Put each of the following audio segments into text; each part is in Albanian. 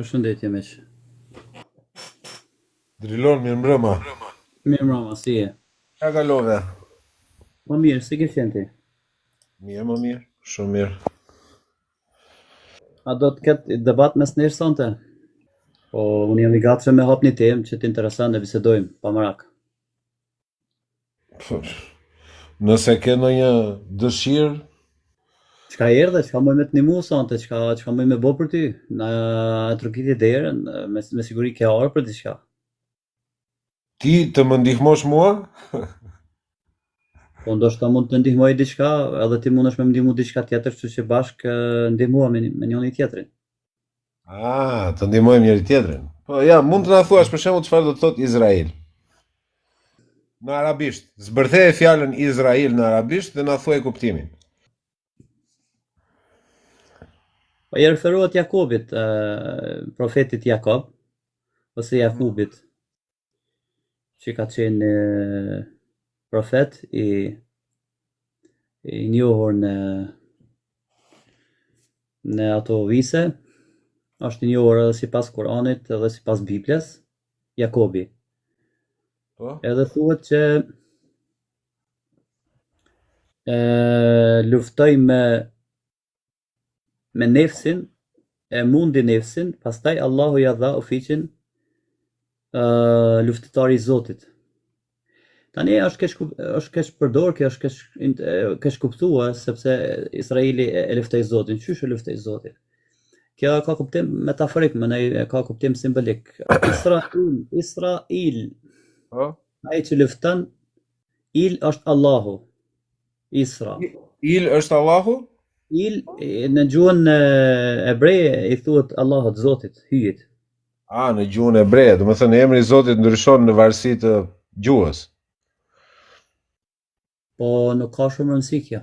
Përshëndetje miq. Drilon, mirë mbrëma. Mirë mbrëma, si je? Ka kalove? Po mirë, si ke qenë ti? Mirë, më mirë. Shumë mirë. A do të ketë debat mes nesh sonte? Po unë jam i gatshëm me hap një temë që t'intereson dhe bisedojmë pa merak. Nëse ke ndonjë dëshirë, Çka erdhe, çka më me të ndihmu sonte, çka më me bë për ty? Na trokiti derën, me siguri ke orë për diçka. ti të më ndihmosh mua? Po ndoshta mund të ndihmoj diçka, edhe ti mundesh me më ndihmu diçka tjetër, kështu që bashkë ndihmuam me njëri tjetrin. Të ndihmojmë njëri tjetrin. Po ja, mund të na thuash për shembull çfarë do të thotë Izrael? Në arabisht. Zbërtheje fjalën Izrael në arabisht dhe na thuaj kuptimin. Po i referohet Jakobit, profetit Jakob, ose Jakubit, që ka qenë profet i njohur në ato vise, është i njohur edhe sipas Kuranit edhe sipas Biblës, Jakobi. Po? Edhe thuhet që luftoi me nefsin, e mundi nefsin, pastaj Allahu ja dha ofiqin luftëtari i Zotit. Tani është keq përdor, kjo është keq kuptuar, sepse Israili e luftoi Zotin. Qysh e luftoi Zotin? Kjo ka kuptim metaforik, më ka kuptim simbolik. Israil. Po? Ai që lufton, il është Allahu. Isra. Il është Allahu? Il në gjuhën ebre i thuhet Allahut, Zotit, hyjet. Në gjuhën ebre, do të thënë emri i Zotit ndryshon në varësi të gjuhës. Po nuk ka shumë rëndësi kjo.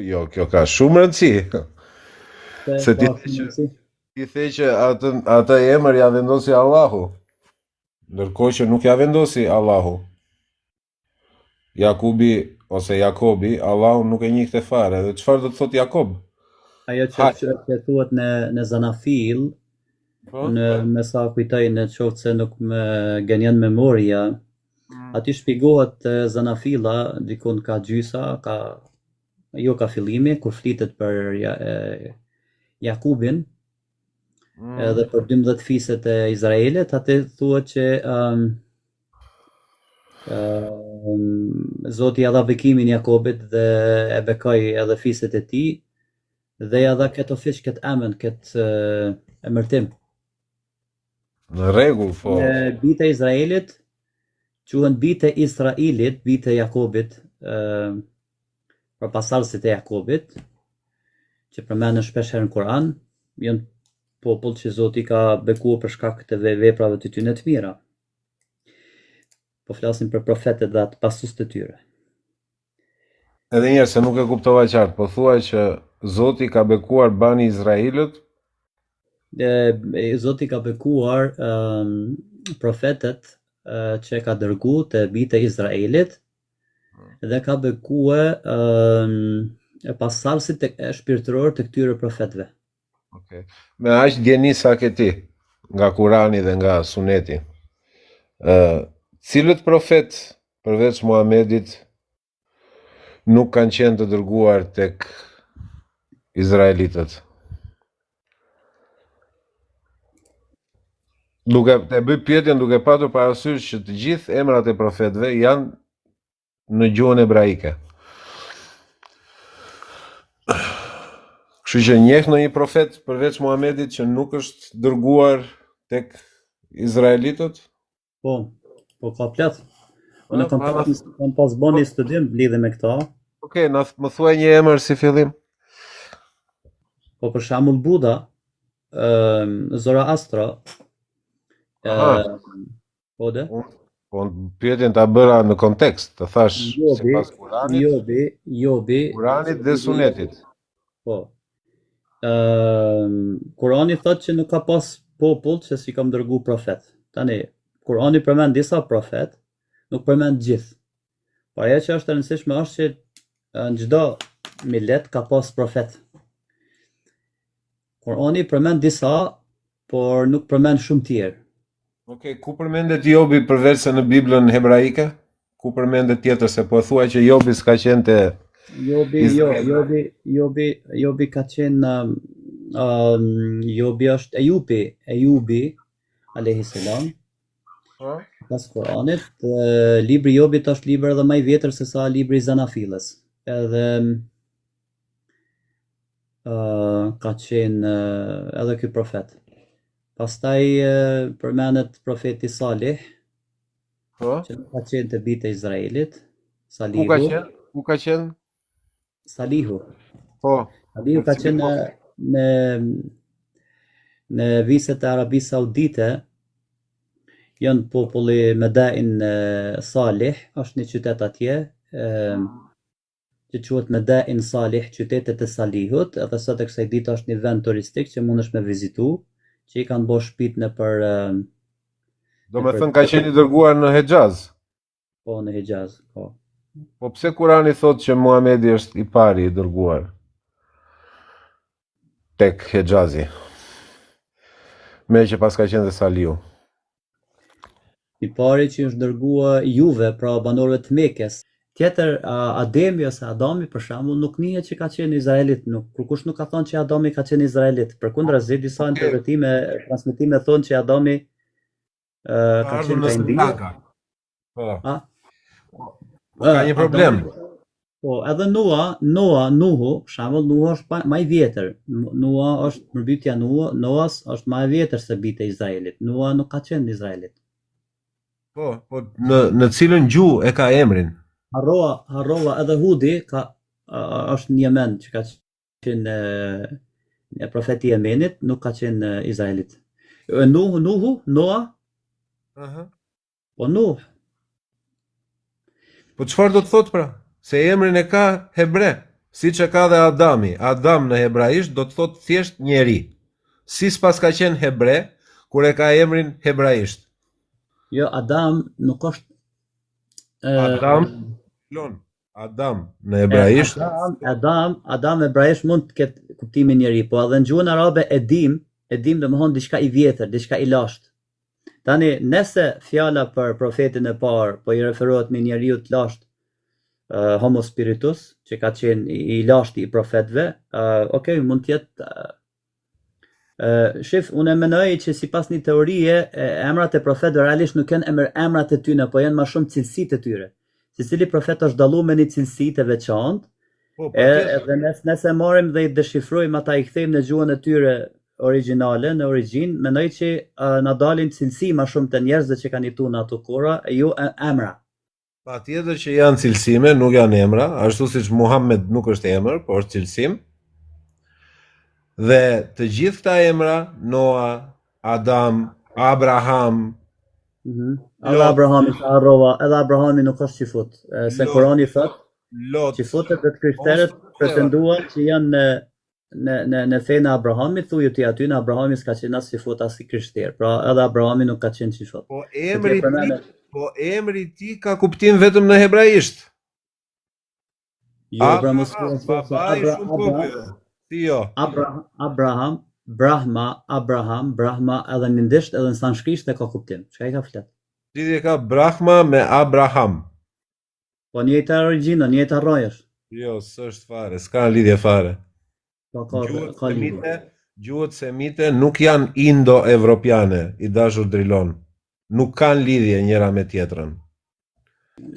Jo, kjo ka shumë rëndësi. Se Ka shumë rëndësi. ti the që atë emër ja vendosi Allahu, ndërkohë që nuk ja vendosi Allahu. Jakubi ose Jakobi, Allahu nuk e njihte fare. Dhe çfarë do të thotë Jakob? Ajo që thuhet në Zanafil, me sa kujtoj në qoftë se nuk më gënjen memoria, aty shpjegohet Zanafila, dikun ka gjysa, ka fillimi, kur flitet për Jakubin, edhe për 12 fiset e Izraelit, aty thuhet që Zoti ja dha bekimin Jakobit dhe e bekoi edhe fiset e tij dhe ja dha këtë ofiç, këtë emën, këtë emërtim. Në rregull, po. Bitë e Izraelit quhen bitë e Israilit, bitë e Jakobit, për pasardhësit e Jakobit, që përmenden shpesh herë në Kur'an, janë popull që Zoti ka bekuar për shkak të veprave të tyre të mira. Po flasim për profetët dhe atë pasues të tyre. Edhe njerë se nuk e kuptova qartë, po thuaj që Zoti ka bekuar bani Izraelit? Zoti ka bekuar profetët që ka dërgu të bitë e Izraelit dhe ka bekuar pasardhësit shpirtëror të këtyre profetëve. Okay. Me aq djeni sa ke ti, nga Kurani dhe nga Suneti, cilët profet përveç Muhamedit nuk kanë qenë të dërguar tek izraelitët? Duke e bëj pyetjen duke patur parasysh që të gjithë emrat e profetëve janë në gjuhën hebraike. Kështu që njeh ndonjë profet përveç Muhamedit që nuk është dërguar tek izraelitët? Po ka plot. Unë kam pas bën një studim lidhur me këta. Okej, më thuaj një emër si fillim. Po për shembull Buda, Zoroastro, Po pyetjen ta bëra në kontekst, të thash sipas Kuranit, Jobi, Kuranit dhe Sunetit. Po. Kurani thotë që nuk ka pas popull që si kam dërgu profet. Tani, Kurani përmend disa profet, nuk përmend gjithë. Por ajo që është e rëndësishme është që në çdo millet ka pas profet. Kurani përmend disa por nuk përmend shumë tjerë. Okej, ku përmendet Jobi përveç se në Biblën hebraike? Ku përmendet tjetër se po thua që Jobi s'ka qenë te Jobi ka qenë Jobi është Ejubi alayhis salam. Pas Kuranit, libri i Jobit është libër edhe më i vjetër se sa libri i Zanafilës. Edhe ka qenë edhe ky profet. Pastaj përmendet profeti Salih, që ka qenë të bitë e Izraelit. Salihu. Ku ka qenë? Salihu. Po. Salihu ka qenë në viset e Arabisë Saudite. Janë populli Medain Salih, është një qytet atje, që quhet Medain Salih, qytetet e Salihut, edhe sot e kësaj dite është një vend turistik që mundesh me vizitu, që i kanë bërë shtëpitë në për do me thënë ka qenë i dërguar në Hexhaz. Po, në Hexhaz, po. Po pse Kurani thotë që Muhamedi është i pari i dërguar tek Hexhazi? Me që pas ka qenë dhe Salihu. I pari që është dërguar juve, pra banorëve të Mekës. Tjetër, Ademi ose Adami për shembull nuk njihet që ka qenë Izraelit, kurkush nuk ka thënë që Adami ka qenë Izraelit. Përkundrazi, disa interpretime, transmetime thonë që Adami ka qenë nga India. Po. Ka një problem. Po, edhe Nuhu, për shembull, Nuhu është më i vjetër. Nuhu është mërbitja Noas është më e vjetër se bitë e Izraelit. Nuhu nuk ka qenë në Izraelit. Po, në cilën gjuhë e ka emrin? Harrova edhe Hudi është një Yemen që ka qenë një profeti i Yemenit, nuk ka qenë në Izraelit. Noa? Po Nuh. Po çfarë do të thotë pra? Se emrin e ka hebre, siç e ka dhe Adami. Adam në hebraisht do të thotë thjesht njeri. Si s'pas ka qenë hebre, kur e ka emrin hebraisht? Jo, Adam nuk është Adam në hebraisht. Adam hebraisht mund të ketë kuptimin njeri, po edhe në gjuhën arabe Edim do të thonë diçka i vjetër, diçka i lashtë. Tani, nëse fjala për profetin e parë po i referohet me njeriu të lashtë, Homo Spiritus, që ka qenë i lashti i profetëve, okay, mund të jetë shif, unë mendoj që sipas një teorie, emrat e profetëve realisht nuk janë emrat e tyre, po janë më shumë cilësitë e tyre. Secili profet është dalluar me një cilësi të veçantë. Edhe nëse marrim dhe i deshifrojmë ata, i kthejmë në gjuhën e tyre origjinale, në origjinë, mendoj që na dalin cilësi më shumë të njerëzve që kanë jetuar në ato kohra, jo emra. Patjetër që janë cilësime, nuk janë emra, ashtu siç Muhammed nuk është emër, por është cilësim. Dhe të gjithë këta emra, Noa, Adam, Abraham, edhe Abrahami nuk është qifut, se Kurani thotë qifutet dhe të krishterët pretenduan që janë në fenë e Abrahamit, thuju ti aty në Abrahami s'ka qenë as qifut as i krishter, pra edhe Abrahami nuk ka qenë qifut. Po emri ti ka kuptim vetëm në hebraisht. Jo, Abraham, Brahma, edhe në ndisht edhe në sanskrisht e ka kuptim. Çka i ka flet? Lidhje ka Brahma me Abraham. Po njëjta origjinë, njëjta rrojësh. Jo, s'është fare, s'ka lidhje fare. Ka lidhje. Gjuhët semite nuk janë indo-evropiane, i dashur Drilon. Nuk kanë lidhje njëra me tjetrën.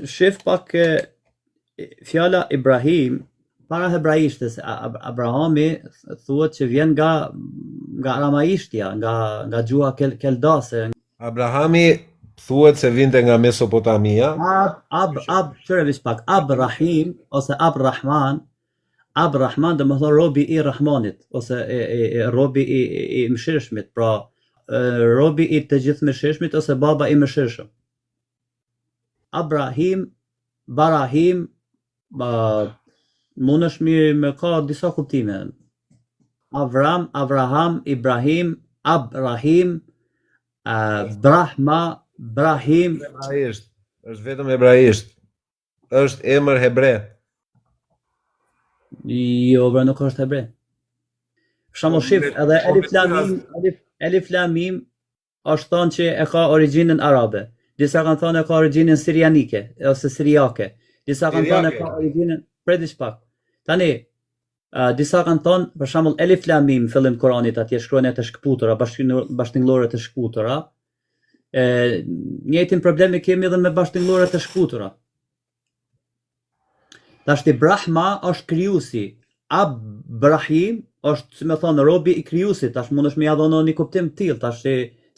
Shif pak fjala Ibrahim, para hebraishtës, Abrahami thuhet që vjen nga aramaishtja, nga gjuha keldase. Abrahami thuhet se vinte nga Mesopotamia. Abrahim ose Abrahman dhe më thonë robi i Rahmanit, ose robi i mëshirshmit, pra robi i të gjithë mëshirshmit, ose baba i mëshirshëm. Barahim, mund është me ka disa kuptime. Avraham, Ibrahim, Abrahim, Brahim. Hebraisht, është vetëm hebraisht. Është emër hebre. Jo, nuk është hebre. Shamo shif, edhe Elif Lam Mim është thonë që e ka origjinën arabe. Disa kanë thonë e ka origjinën sirianike ose siriake. Disa kanë thonë e ka origjinën predish pak. Tani disa kanë thonë për shembull Elif Lam Mim fillim Kuranit atje shkruhen të shkputura, bashkëtingëllore të shkputura. Njëjtin problemi kemi edhe me bashkëtingëllore të shkputura. Tashti Brahma është krijuesi. Abrahim është, si me thonë, robi i krijuesit. Tash mundesh me ia dhënë një kuptim të tillë, tash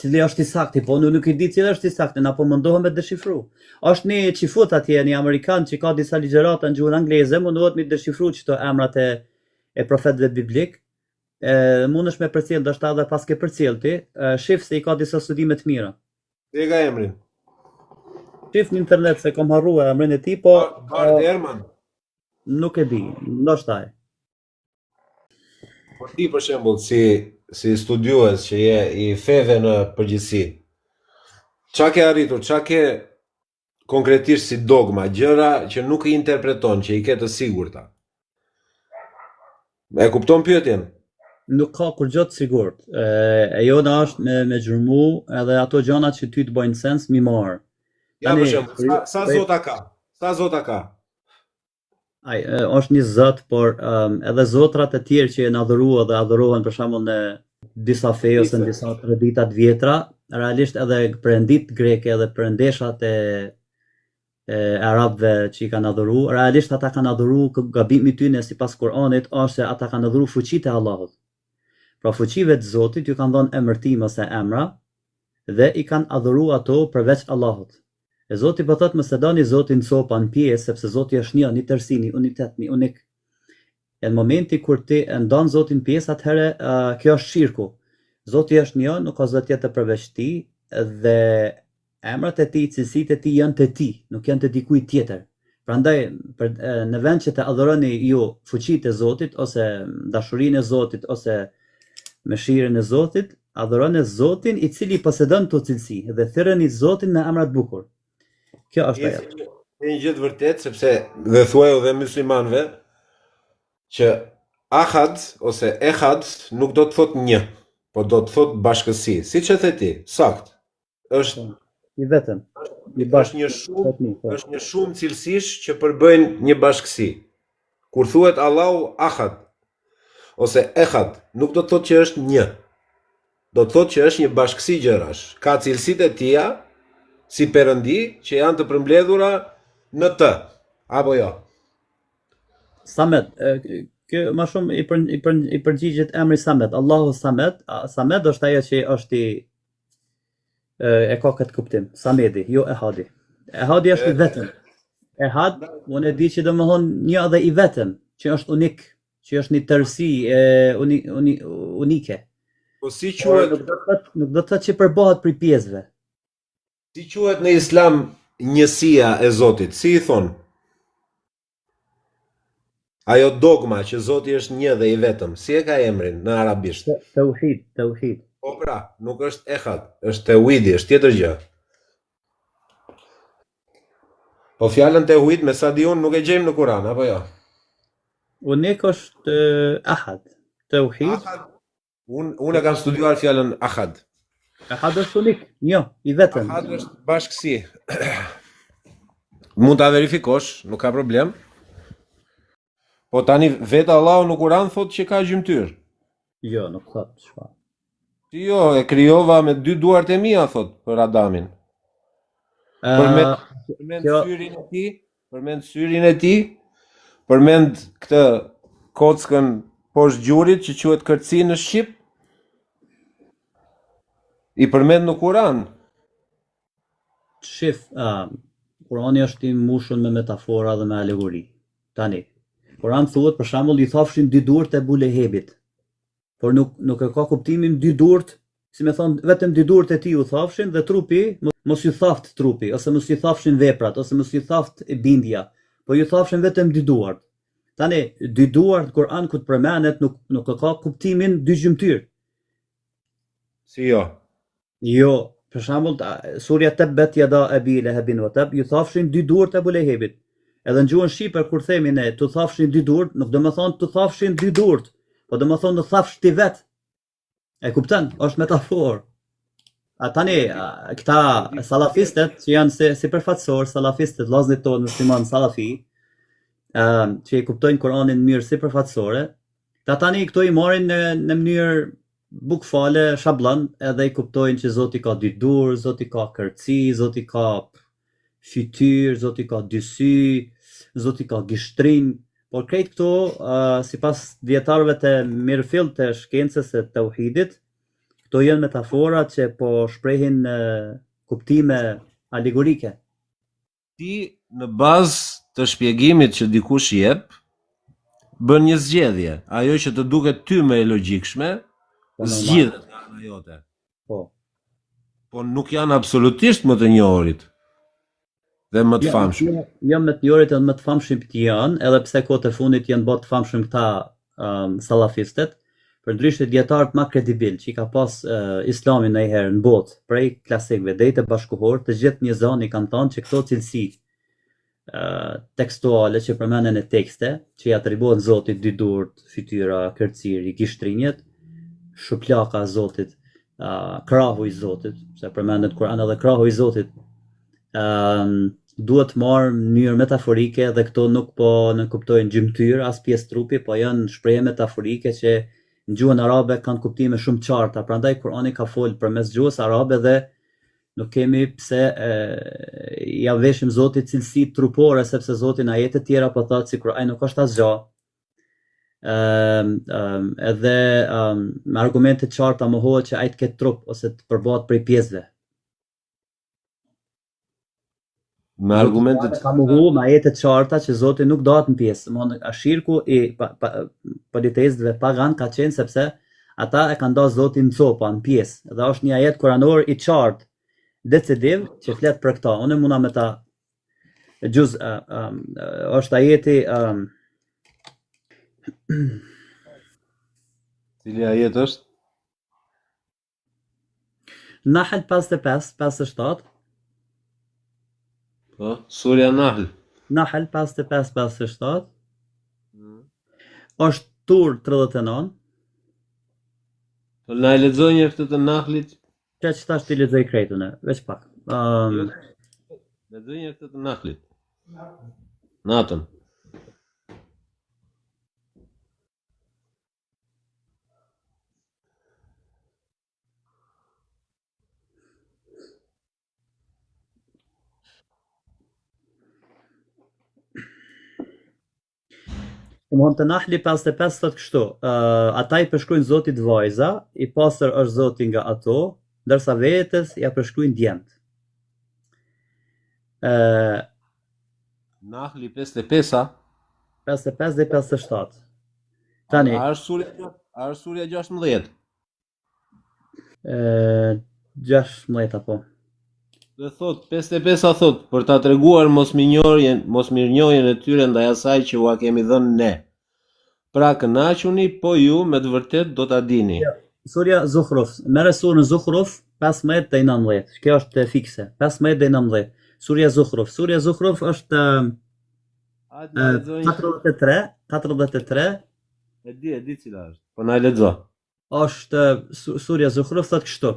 cili është i saktë, po nuk e di cili është i saktë, apo mundohem me deshifru. Është një çifut atje, një amerikan që ka disa ligjërata në gjuhën angleze, mundohet me deshifru çto emrat e profetëve biblik. Mundesh me përcjell, ndoshta edhe pas ke përcjell ti, shif se i ka disa studime të mira. Dhe ka emrin. Shif në internet se kam harruar emrin e tij, po Bart Ehrman. Nuk e di, ndoshta ai. Por ti për shembull si studiues që je i feve në përgjithësi, çka ke arritur, çka ke konkretisht si dogma, gjëra që nuk i interpreton, që i ke të sigurta? E kupton pyetjen? Nuk ka kur gjë të sigurt. E jona është me xhurmu edhe ato gjanat që ty të bëjnë sens mi marr. Ja për shembull, sa zota ka? Sa zota ka? Është një zot, por edhe zotrat e tjerë që janë adhuruar dhe adhurohen për shembull në disa fe ose në disa tradita të vjetra, realisht edhe perëndit greke edhe perëndeshat e arabëve që i kanë adhuru, realisht ata kanë adhuru, gabimi tyne sipas Kuranit është se ata kanë adhuru fuqitë e Allahut. Pra fuqive të Zotit ju kanë dhënë emërtim ose emra dhe i kanë adhuru ato përveç Allahut. E Zoti po thotë mos e doni Zotin copa në pjesë, sepse Zoti është një, një tërësi, një unitet, një unik. E në momenti kur ti e ndon Zotin pjesë, atëherë kjo është shirku. Zoti është një, nuk ka zot tjetër përveç tij dhe emrat e tij, cilësitë e tij janë të tij, nuk janë të dikujt tjetër. Prandaj në vend që të adhuroni ju fuqitë e Zotit ose dashurinë e Zotit ose mëshirën e Zotit, adhuroni Zotin i cili posedon këto cilësi dhe thirreni Zotin me emra të bukur. Kjo është ajo. Është një gjë të vërtetë sepse dhe thuaju dhe muslimanëve që ahad ose ehad nuk do të thotë një, po do të thotë bashkësi. Siç e the ti, sakt. Është i vetëm. Është një shumë cilësish që përbëjnë një bashkësi. Kur thuhet Allahu ahad ose ehad, nuk do të thotë që është një. Do të thotë që është një bashkësi gjërash. Ka cilësitë e tija si perëndi që janë të përmbledhura në të, apo jo? Samet, kjo më shumë i përgjigjet emri Samet, Allahu Samet. Samet është ajo që është e ka këtë kuptim, Samedi, jo Ehadi. Ehadi është i vetëm. Ehad, unë e di që do më thonë një edhe i vetëm, që është unik, që është një tërësi unike. Po si quhet? Nuk do të thotë që përbohet prej pjesëve. Si quhet në Islam njësia e Zotit? Si i thon? Ajo dogma që Zoti është një dhe i vetëm, si e ka emrin në arabisht? Tauhid. Po pra, nuk është ehad, është tauhidi, është tjetër gjë. Po fjalën tauhid me sa di unë nuk e gjejmë në Kur'an, apo jo? Unik është ahad. Tauhid. Unë e kam studiuar fjalën ahad. Ahad është unik, një, i vetëm. Ahad është bashkësi. Mund ta verifikosh, nuk ka problem. Po tani vetë Allahu në Kur'an thotë që ka gjymtyr. Jo, nuk thotë çfarë. Jo, e krijova me dy duart e mia thotë për Adamin. Përmend syrin e tij, përmend syrin e tij, përmend këtë kockën poshtë gjurit që quhet kërci në shqip. I përmend në Kur'an. Shif, Kurani është i mbushur me metafora dhe me alegori. Tani, Kur'an thuhet për shembull i thafshin dy durt e Abu Lehebit. Por nuk e ka kuptimin dy durt, si me thon vetëm dy durt e tij u thafshin dhe trupi mos ju thaft trupi ose mos ju thafshin veprat ose mos ju thaft bindja, po ju thafshin vetëm dy duart. Tani, dy duart Kur'an ku të përmendet nuk e ka kuptimin dy gjymtyr. Si jo? Jo, për shembull, surja Tabbet yada Abi Lahabin wa Tab, ju thafshin dy duart e Abu Lehebit. Edhe në gjuhën shqipe kur themi ne të thafshin dy durt, nuk do të thonë të thafshin dy durt, po do të thonë të thafsh ti vet. E kupton, është metaforë. Tani, këta salafistet që janë sipërfaqësor, salafistet, vllazërit tonë musliman salafi, që i kuptojnë Kur'anin në mënyrë sipërfaqësore, ta tani këto i marrin në mënyrë bukfale, shabllon, edhe i kuptojnë që Zoti ka dy durë, Zoti ka kërci, Zoti ka fytyrë, Zoti ka dy sy, Zoti ka gishtrin, por krejt këto, sipas dietarëve të mirëfill të shkencës së tauhidit, këto janë metafora që po shprehin kuptime alegorike. Ti në bazë të shpjegimit që dikush jep, bën një zgjedhje. Ajo që të duket ty më e logjikshme, zgjidhet nga ana jote. Po. Po nuk janë absolutisht më të njohurit dhe më të famshëm. Jo më të njohurit dhe më të famshëm janë, edhe pse kohët e fundit janë bërë të famshëm këta salafistet, përndryshe dietarët më kredibil që i ka pas Islami ndonjëherë në botë, prej klasikëve deri te bashkohor, të gjithë njerëzani kanë thënë që këto cilësi tekstuale që përmenden në tekste, që i atribuohen Zotit, dy durt, fytyra, kërciri, gishtrinjet, shuplaka e Zotit, krahu i Zotit, se përmendet Kur'an edhe krahu i Zotit, duhet marrë në mënyrë metaforike dhe këto nuk po në kuptojnë gjymtyr as pjesë trupi, po janë shprehje metaforike që në gjuhën arabe kanë kuptime shumë qarta, prandaj Kur'ani ka folë përmes gjuhës arabe dhe nuk kemi pse ja veshim Zotit cilësi trupore, sepse Zoti në ajete tjera po thotë si kur ai nuk është asgjë. Edhe me argumente të qarta mohohet që ai të ketë trup ose të përbohet prej pjesëve. Me argumente ka mohu me ajete të qarta që Zoti nuk dohet në pjesë. Domthonë shirku i politeistëve pagan ka qenë sepse ata e kanë dhënë Zotin në copa, në pjesë. Dhe është një ajet kuranor i qartë, decisiv që flet për këta. Unë muna me ta gjuz është ajeti cili ajet është? Nahl 55, 57. Po, surja Nahl. Nahl 55, 57. Është Tur 39. Po na e lexoj një këtë të Nahlit. Që tash ti lexoj krejtën, veç pak. Lexoj një këtë të Nahlit. Natën. Domthon të Nahli 55 thotë kështu, ata i përshkruajnë Zotit vajza, i pastër është Zoti nga ato, ndërsa vetes ja përshkruajnë djemt. Nahli 55-a? 55 dhe 57. Tani, a është surja 16? 16 apo. Dhe thot, 55-a thot, për ta treguar mosmirnjohjen e tyre ndaj asaj që ua kemi dhënë ne. Pra kënaquni, po ju me të vërtet do ta dini. Surja Zukhruf, merre surën Zukhruf 15 dhe 19. Kjo është fikse, 15 dhe 19. Surja Zukhruf është 43. E di cila është. Po na e lexo. Është surja Zukhruf thotë kështu.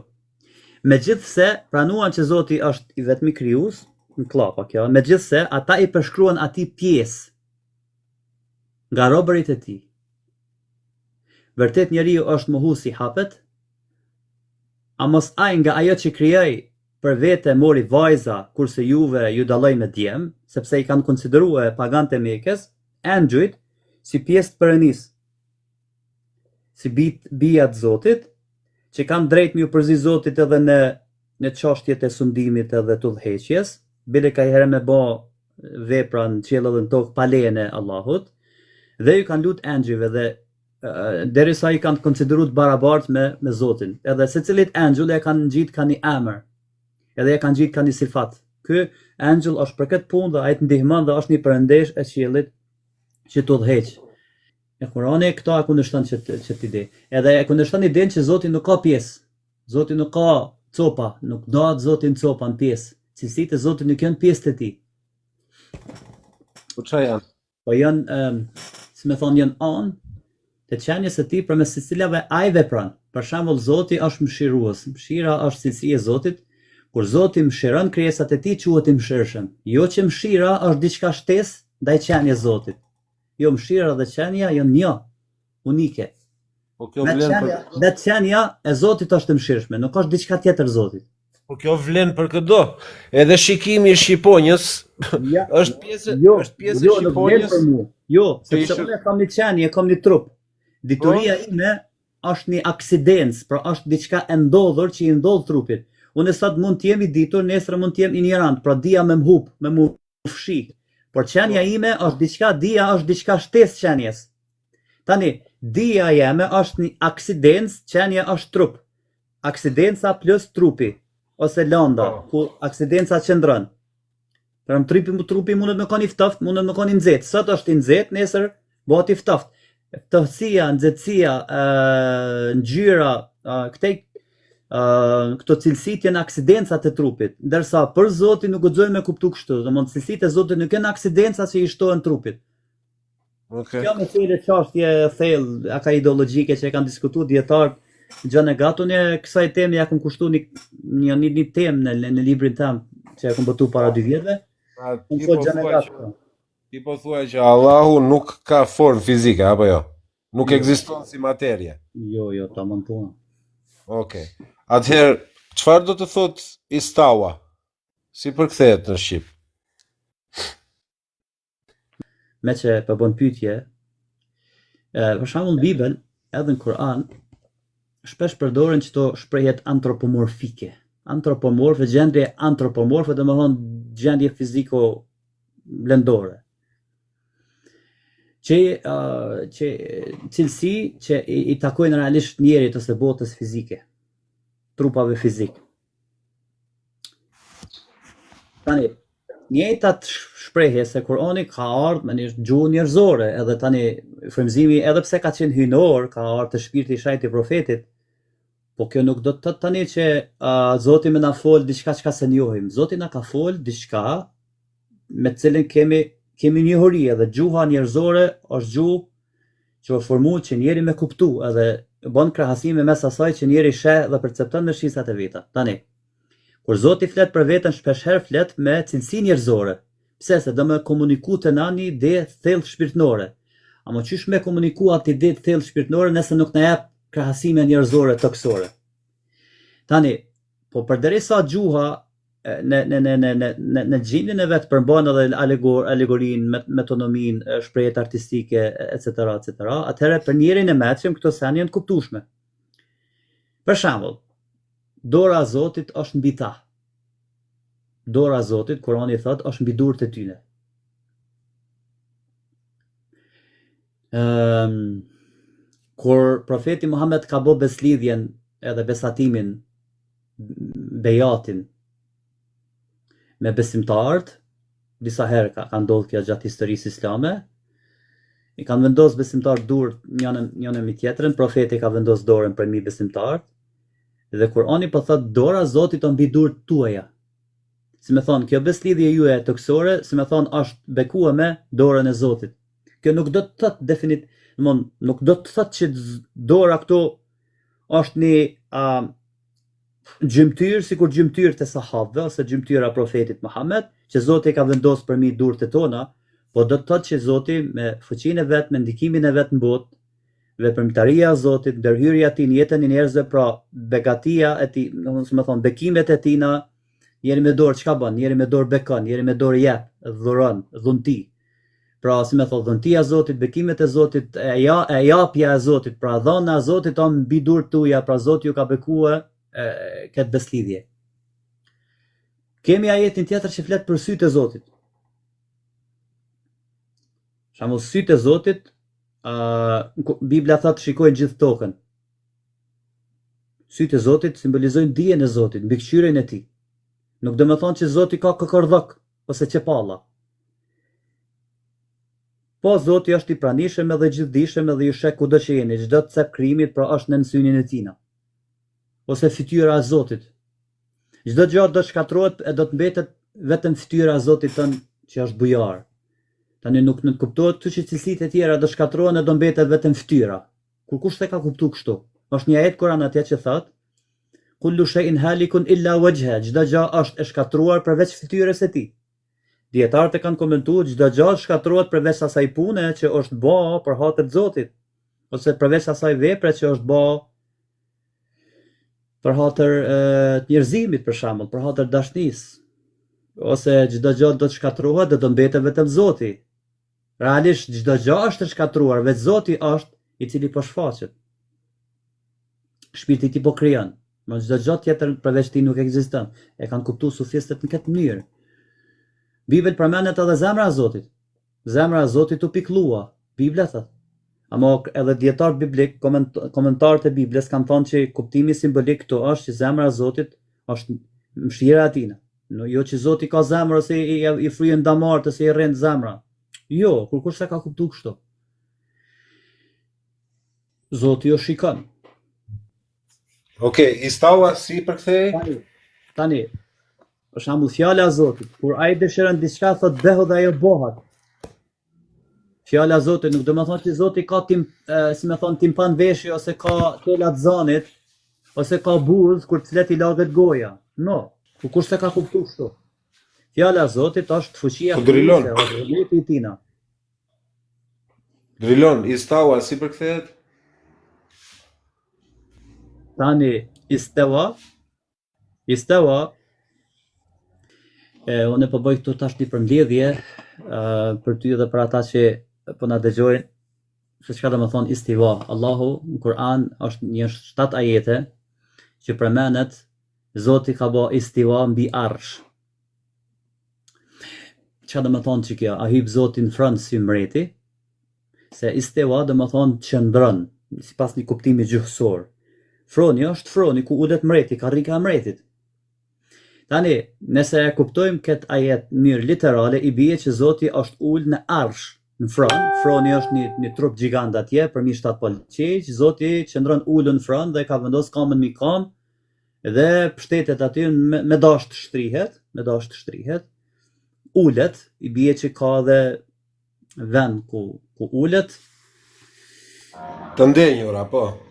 Megjithse pranuan që Zoti është i vetmi krijues, në klapa kjo, megjithse ata i përshkruan atij pjesë nga robërit e tij. Vërtet njeriu është mohuesi hapet, a mos ai nga ajo që krijoi për vete mori vajza, kurse juve ju dalloi me djem, sepse i kanë konsideruar pagante e Mekës, angjujt si pjesë të perenis, si bija të Zotit, që kanë drejt mjë përzi Zotit edhe në çështjet e sundimit edhe të udhëheqjes, bile ka herë me bë vepra në qiell edhe në tokë pa lejen e Allahut, dhe ju kanë lut angjujve dhe derisa i kanë konsideruar të barabartë me Zotin. Edhe secilit angjull e kanë ngjitur kanë një emër, edhe e kanë ngjitur kanë një sifat. Ky angjull është për këtë punë dhe ai të ndihmon dhe është një përëndesh e qiellit që të udhëheq. E Kurani këto e kundërshton që ti di. Edhe e kundërshton idenë që Zoti nuk ka pjesë. Zoti nuk ka copa, nuk dohet Zoti në copa në pjesë. Cilësitë e Zotit nuk janë pjesë të tij. Po çfarë janë? Po janë, si më thonë, janë anë të qenjes së tij përmes të cilave ai vepron. Për shembull, Zoti është mëshirues. Mëshira është cilësi e Zotit. Kur Zoti mëshiron krijesat e tij, quhet i mëshirshëm. Jo që mëshira është diçka shtesë ndaj qenies Zotit. Jo, mëshira dhe qenia janë një, unike. Po kjo vlen për Vetë qenia e Zotit është e mëshirshme, nuk është diçka tjetër Zotit. Po kjo vlen për çdo. Edhe shikimi i shqiponjës është pjesë është pjesë e shqiponjës. Jo, sepse unë kam një qenie, kam një trup. Dituria ime është një aksidens, pra është diçka e ndodhur që i ndodh trupit. Unë sot mund të jem i ditur, nesër mund të jem ignorant, pra dia me mhup, me mu fshi. Por qenia ime është diçka, dia është diçka shtesë qenies. Tani, dia jeme është një aksidens, qenia është trup. Aksidenca plus trupi, ose landa, ku aksidenca qëndron. Për trupi mundet me koni ftoft, mundet me koni nxehtë. Sot është i nxehtë, nesër bëhet i ftoft. Ftohtësia, nxehtësia, ngjyra, këto cilësit janë aksidencat e trupit, ndërsa për Zotin nuk guxojmë me kuptu kështu, domethënë cilësitë e Zotit nuk janë aksidenca që i shtohen trupit. Kjo me thellë çështje thellë, aka ideologjike që e kanë diskutuar dietarët gjatë e gatune, kësaj teme ja kam kushtuar një temë në librin tim që e kam botuar para 2 vjetëve. Ti po thua që Allahu nuk ka formë fizike apo jo? Nuk ekziston si materie. Jo, tamam puna. Okej. Atëherë, çfarë do të thotë istawa? Si përkthehet në shqip? Me që për bën pyetje, për shembull në Bibël, edhe në Kur'an, shpesh përdoren këto shprehjet antropomorfike. Antropomorfe, gjendje antropomorfe, domethënë gjendje fiziko-blendore. Që cilësi që i takojnë realisht njerit ose botës fizike, trupave fizik. Tani, njëjtat shprehje se Kurani ka ardhur me një gjuhë njerëzore, edhe tani frymëzimi edhe pse ka qenë hynor, ka ardhur të shpirti i shajt i profetit, po kjo nuk do të thotë tani që Zoti më na fol diçka që se njohim. Zoti na ka fol diçka me të cilën kemi njohuri, edhe gjuha njerëzore është gjuhë që është formuar që njeri me kuptu, edhe bën krahasime mes asaj që njeri sheh dhe percepton me shisat e veta. Tani, kur Zoti flet për veten, shpeshherë flet me cilësi njerëzore. Pse se do me komuniku të nani ide thellë shpirtënore. Ama qysh me komuniku atë ide thellë shpirtënore nëse nuk na jep krahasime njerëzore toksore. Tani, po përderisa gjuha në gjendjen e vet përmban edhe alegorinë, metonominë, shprehjet artistike, etc. Atëherë për njerin e mëshëm këto janë të kuptueshme. Për shembull, dora e Zotit është mbi ta. Dora e Zotit, Kurani thot, është mbi durët e tyne. Kur profeti Muhammed ka bë beslidhjen edhe besatimin, bejatin me besimtarët, disa herë ka ndodhur kjo gjatë historisë islame, i kanë vendosur besimtarët durët njënë mbi tjetrën, profeti ka vendosur dorën për mbi besimtarët, dhe Kurani po thot dora e Zotit është mbi durët tuaja. Si me thonë, kjo beslidhje juaja toksore, si me thonë, është bekuar me dorën e Zotit. Kjo nuk do të thotë nuk do të thotë që dora këto është një gjymtyr, sikur gjymtyrët e sahabëve ose gjymtyra profetit Muhammed, që Zoti ka vendosur për mi durët e tona, po do të thotë që Zoti me fuqinë e vet, me ndikimin e vet në botë, veprimtaria e Zotit, ndërhyrja e tij në jetën e njerëzve, pra begatia e tij, domethënë më thonë bekimet e tina, njeri me dorë çka bën? Njeri me dorë bekon, njeri me dorë jep, dhuron, dhunti. Pra si me thonë dhuntia e Zotit, bekimet e Zotit, e japja e Zotit, pra dhëna e Zotit on mbi durët tuaja, pra Zoti ju ka bekuar këtë beslidhje. Kemi ajetin tjetër që flet për sytë e Zotit. Shembull, sytë e Zotit, Bibla thot shikojnë gjithë tokën. Sytë e Zotit simbolizojnë dijen e Zotit, mbikëqyrjen e tij. Nuk do të thonë që Zoti ka kokordhok ose çepalla. Po Zoti është i pranishëm edhe gjithdijshëm edhe ju sheh kudo që jeni, çdo cep krijimit pra është në synin e tina. Ose fytyra e Zotit. Çdo gjë do shkatërrohet e do të mbetet vetëm fytyra e Zotit tonë që është bujar. Tani nuk kuptohet që cilësitë e tjera do shkatërrohen e do mbetet vetëm fytyra. Kur kush se ka kuptu kështu? Është një ajet Kur'an atje që thot kullu shay'in halikun illa wajha, çdo gjë është e shkatruar përveç fytyrës së tij. Dietarët e kanë komentuar çdo gjë shkatruat përveç asaj pune që është bë për hate të Zotit, ose përveç asaj vepre që është bë për hatër të njerëzimit, për shembull, për hatër dashnisë, ose çdo gjë do të shkatruhet dhe do mbetet vetëm Zoti. Realisht çdo gjë është e shkatruar, vetë Zoti është i cili po shfaqet. Shpirti i tij po krijon. Më çdo gjë tjetër përveç tij nuk ekziston. E kanë kuptuar sufistët në këtë mënyrë. Bibel përmendet edhe zemra e Zotit. Zemra e Zotit u pikëllua. Bibla thot. Ama edhe dietarët biblik, komentarët e Biblës kanë thonë që kuptimi simbolik këtu është që zemra e Zotit është mëshira e tij. Jo që Zoti ka zemër ose i fryen damartë ose i rrend zemra. Jo, kur kush se ka kuptuar kështu. Zoti jo shikon. Okej, istawa si përkthej? Tani, për shembull fjala e Zotit, kur ai dëshiron diçka thot bëhu dhe ajo bëhet. Fjala e Zotit nuk do të thonë që Zoti ka si më thon timpan veshje ose ka tela të zanit ose ka buzë kur të flet i laget goja. No, ku kush se ka kuptuar kështu. Fjala e Zotit është fuqia e tij. Drilon, istawa si përkthehet? Tani, istawa, unë po bëj këtu tash një përmbledhje për ty dhe për ata që po na dëgjojnë, se çka do të thonë istiva. Allahu në Kur'an është një 7 ajete që përmendet Zoti ka bë istiva mbi arsh. Çka do të thonë që kjo? A hyb Zoti në front si mbreti? Se istiva do të thonë qëndron, sipas një kuptimi gjuhësor. Froni është froni ku ulet mbreti, karrika e mretit. Tani, nëse e kuptojmë këtë ajet mirë literale, i bie që Zoti është ul në arsh, në fron. Froni është një trup gjigant atje, përmi 7 polqeq, Zoti qëndron ulën në fron dhe ka vendos kamën mbi kam dhe pështetet aty me dash të shtrihet. Ulet, i bie që ka dhe vend ku ulet. Të ndenjura, po.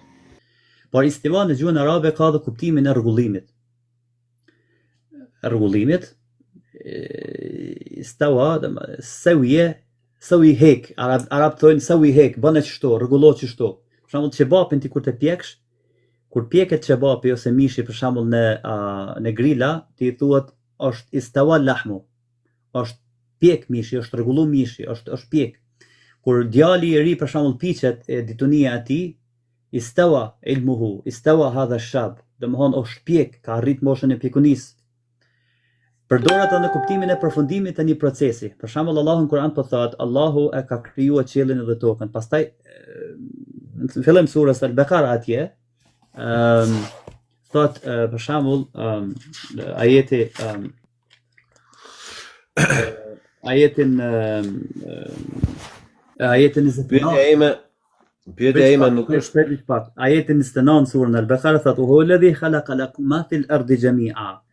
Por istiva në gjuhën arabe ka dhe kuptimin e rregullimit. Rregullimit, istawa, sawi hek, arab thonë sawi hek, bën kështu, rregullo kështu. Për shembull çebapin ti kur të pjeksh, kur pjeket çebapi ose mishi për shembull në grila, ti thuat është istawa lahmu. Është pjek mishi, është rregullu mishi, është pjek. Kur djali i ri për shembull piqet ditunia e tij, istawa ilmuhu, istawa hadha shab, domthon është pjek, ka arrit moshën e pjekunisë. Përdoret edhe në kuptimin e përfundimit të një procesi. Për shembull Allahu në Kur'an po thotë Allahu e ka krijuar qiellin dhe tokën. Pastaj në fillim surës Al-Baqara atje thotë për shembull ajetin 29. Pyetja ime nuk është ajetin 29 surën Al-Baqara thotë huwa alladhi khalaqa lakum ma fil ardi jami'a.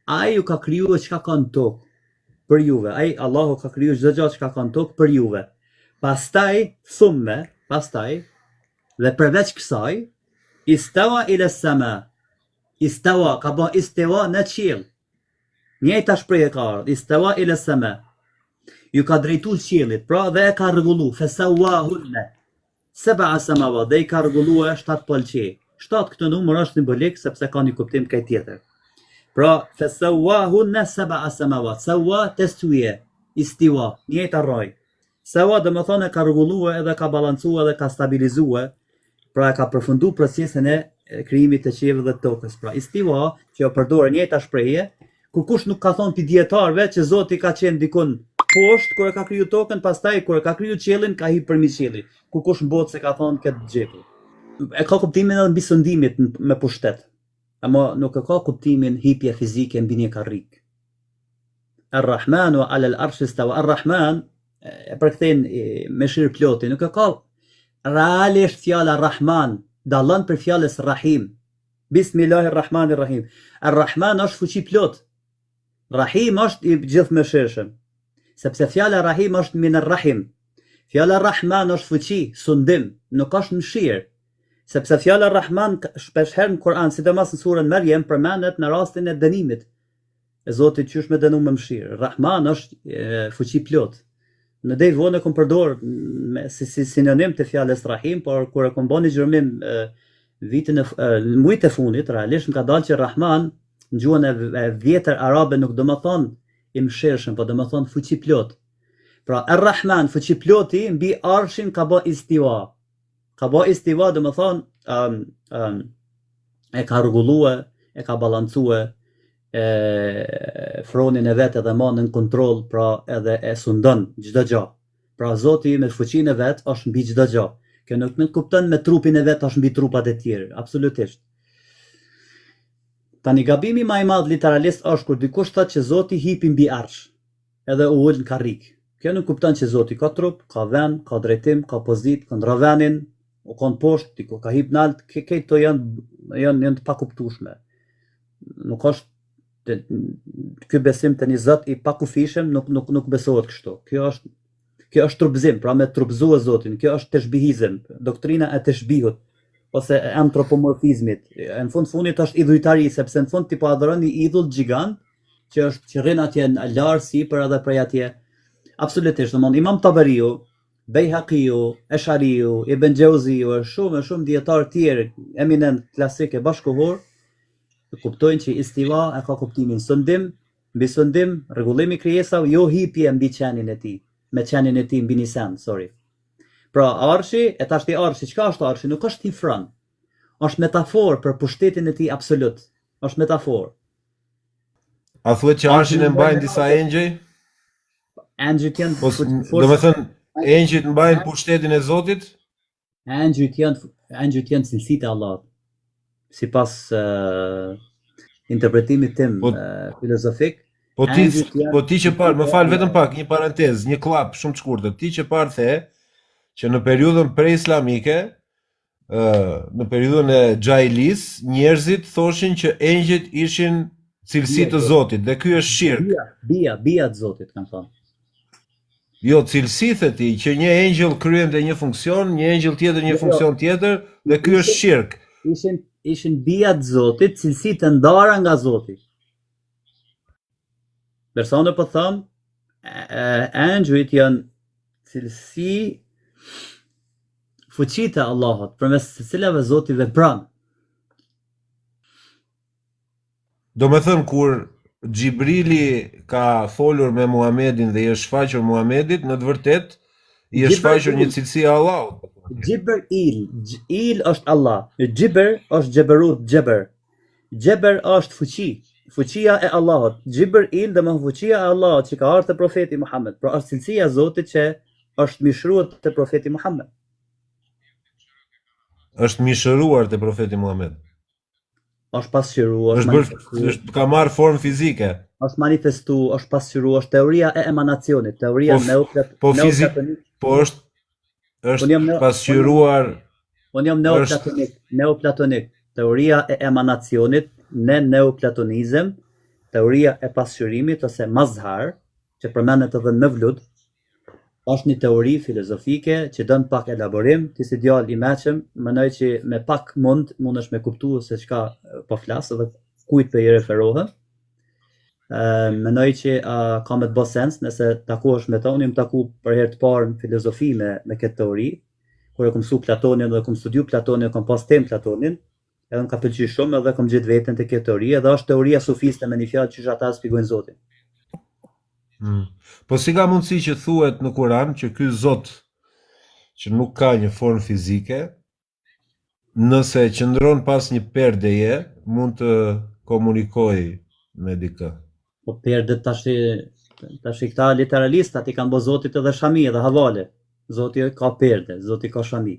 Ai ju ka krijuar çka ka në tokë për juve. Ai Allahu ka krijuar çdo gjë çka ka në tokë për juve. Pastaj dhe përveç kësaj istawa ila sama. Istawa ka bë istawa në qiell. Njëjta shprehje ka ardhur, istawa ila sama. Ju ka drejtuar qiellit, pra dhe e ka rregulluar fasawahunna. Sab'a samawat, dhe i ka rregulluar 7 polqe. 7 këtë numër është simbolik sepse ka një kuptim kaj tjetër. Pra, fasawahunna sab'a samawat. Sawa taswiya, istiwa, njëjta rroj. Sawa do të thonë ka rregulluar edhe ka balancuar dhe ka stabilizuar, pra ka përfunduar procesin e krijimit të qiellit dhe tokës. Pra, istiwa që përdor njëjta shprehje, kur kush nuk ka thonë pi dietarëve që Zoti ka qenë dikun poshtë kur e ka kriju tokën, pastaj kur e ka kriju qiellin ka hip përmi qiellit. Kur kush mbot se ka thonë këtë xhepu. E ka kuptimin edhe mbi sundimit me pushtet. Ama nuk e ka kuptimin hipje fizike mbi një karrik. Ar-Rahmanu 'ala al-'arshi istawa. Ar-Rahman e përkthejn me shir ploti, nuk e ka realisht fjala Rahman, dallon për fjalës Rahim. Bismillahirrahmanirrahim. Ar-Rahman është fuqi plot. Rahim është i gjithëmëshirshëm. Sepse fjala Rahim është min ar-Rahim. Fjala Rahman është fuqi, sundim, nuk është mëshirë. Sepse fjala Rahman shpesh herë në Kur'an, sidomos në surën Maryam, përmendet në rastin e dënimit. E Zotit qysh me dënu me mëshirë. Rahman është fuqi plot. Në dej vonë kom përdor si sinonim të fjalës Rahim, por kur e kom bënë gjërmim vitin mujt e fundit, realisht më ka dalë që Rahman në gjuhën e vjetër arabe nuk do më thonë i mëshirshëm, po do më thonë fuqi plot. Pra Ar-Rahman, fuqi ploti, mbi arshin ka bë istiwa. Ka bë istiwa do më thonë e ka rregullue, e ka balancue fronin e vet edhe ma në kontroll, pra edhe e sundon çdo gjë. Pra Zoti me fuqinë e vet është mbi çdo gjë. Kjo nuk kupton me trupin e vet është mbi trupat e tjerë, absolutisht. Tani gabimi më i madh literalist është kur dikush thotë që Zoti hipi mbi arsh, edhe u ul në karrik. Kjo nuk kupton që Zoti ka trup, ka vend, ka drejtim, ka pozitë, ka ndrovenin, u kon poshtë, diku ka hip nalt, këto janë të pakuptueshme. Nuk është ky besim të një Zot i pakufishëm, nuk besohet kështu. Kjo është trupzim, pra me trupzue Zotin. Kjo është teshbihizëm, doktrina e teshbihut ose e antropomorfizmit. Në fundit është idhujtari, sepse në fund ti po adhuron një idhull gjigant që rrin atje në larg sipër edhe prej atje. Absolutisht, domthonë Imam Tabariu, Bejhaqiu, Eshariu, Ibn Jauziu, shumë dietar tjerë eminent klasik e bashkohor kuptojnë që istiva e ka kuptimin sundim, mbi sundim, rregullimi i krijesave, jo hipje mbi qenin e tij, me qenin e tij mbi një send, sorry. Pra arshi, e tashti arshi, çka është arshi? Nuk është hifron. Është metaforë për pushtetin e tij absolut. Është metaforë. A thuhet që arshin e mbajnë disa engjëj? Engjëjt janë domethënë engjëjt mbajnë pushtetin e Zotit? Engjëjt janë cilësitë e Allahut. Sipas interpretimit tim filozofik. Po ti që parë, më fal vetëm pak, një parantezë, një klap shumë të shkurtër. Ti që parë the që në periudhën pre-islamike, në periudhën e Xhailis, njerëzit thoshin që engjëjt ishin cilësi të Zotit, dhe ky është shirk. Bija të Zotit, kanë thënë. Jo, cilësi the ti, që një engjëll kryente një funksion, një engjëll tjetër një funksion tjetër, dhe ky është shirk. Ishin bija të Zotit, cilësi të ndara nga Zoti. Persone po thëmë, engjëjt janë cilësi fuqitë e Allahut, përmes të cilave Zoti vepron. Do me thënë, kur Gjibrili ka folur me Muhamedin dhe i është shfaqur Muhamedit, në të vërtet i është shfaqur një cilësi e Allahut. Il është Allah. Gjibr është Gjeberut, Gjeber është fuqi. Fuqia e Allahut. Gjibril dhe më fuqia e Allahut që ka ardhur te profeti Muhammed. Pra është cilësia e Zotit që është mishruar te profeti Muhammed. Është mishëruar te profeti Muhammed. Është pasqyruar, është ka marrë formë fizike. Është manifestuar, është pasqyruar, është teoria e emanacionit, teoria neoplatonik. Po është pasqyruar. Unë jam neoplatonik, teoria e emanacionit në neoplatonizëm, teoria e pasqyrimit ose mazhar, që përmendet edhe në Mevlud, është një teori filozofike që dën pak elaborim, ti si djalë i mëshëm, mendoj që me pak mundesh me kuptuar se çka po flas edhe kujt po i referohet. Mendoj që ka më të bëj sens nëse takohesh me ta. Unë jam taku për herë të parë në filozofi me këtë teori, kur e kam mësuar Platonin dhe kam studiu Platonin, kam pas temë Platonin, edhe më ka pëlqyer shumë edhe kam gjetë veten te kjo teori, edhe është teoria sufiste me një fjalë që ata shpjegojnë Zotin. Po si ka mundësi që thuhet në Kur'an që ky Zot që nuk ka një formë fizike, nëse qëndron pas një perdeje, mund të komunikojë me dikë? Po perdet tash këta literalistat i kanë bë Zotit edhe shami edhe havale. Zoti ka perde, Zoti ka shami.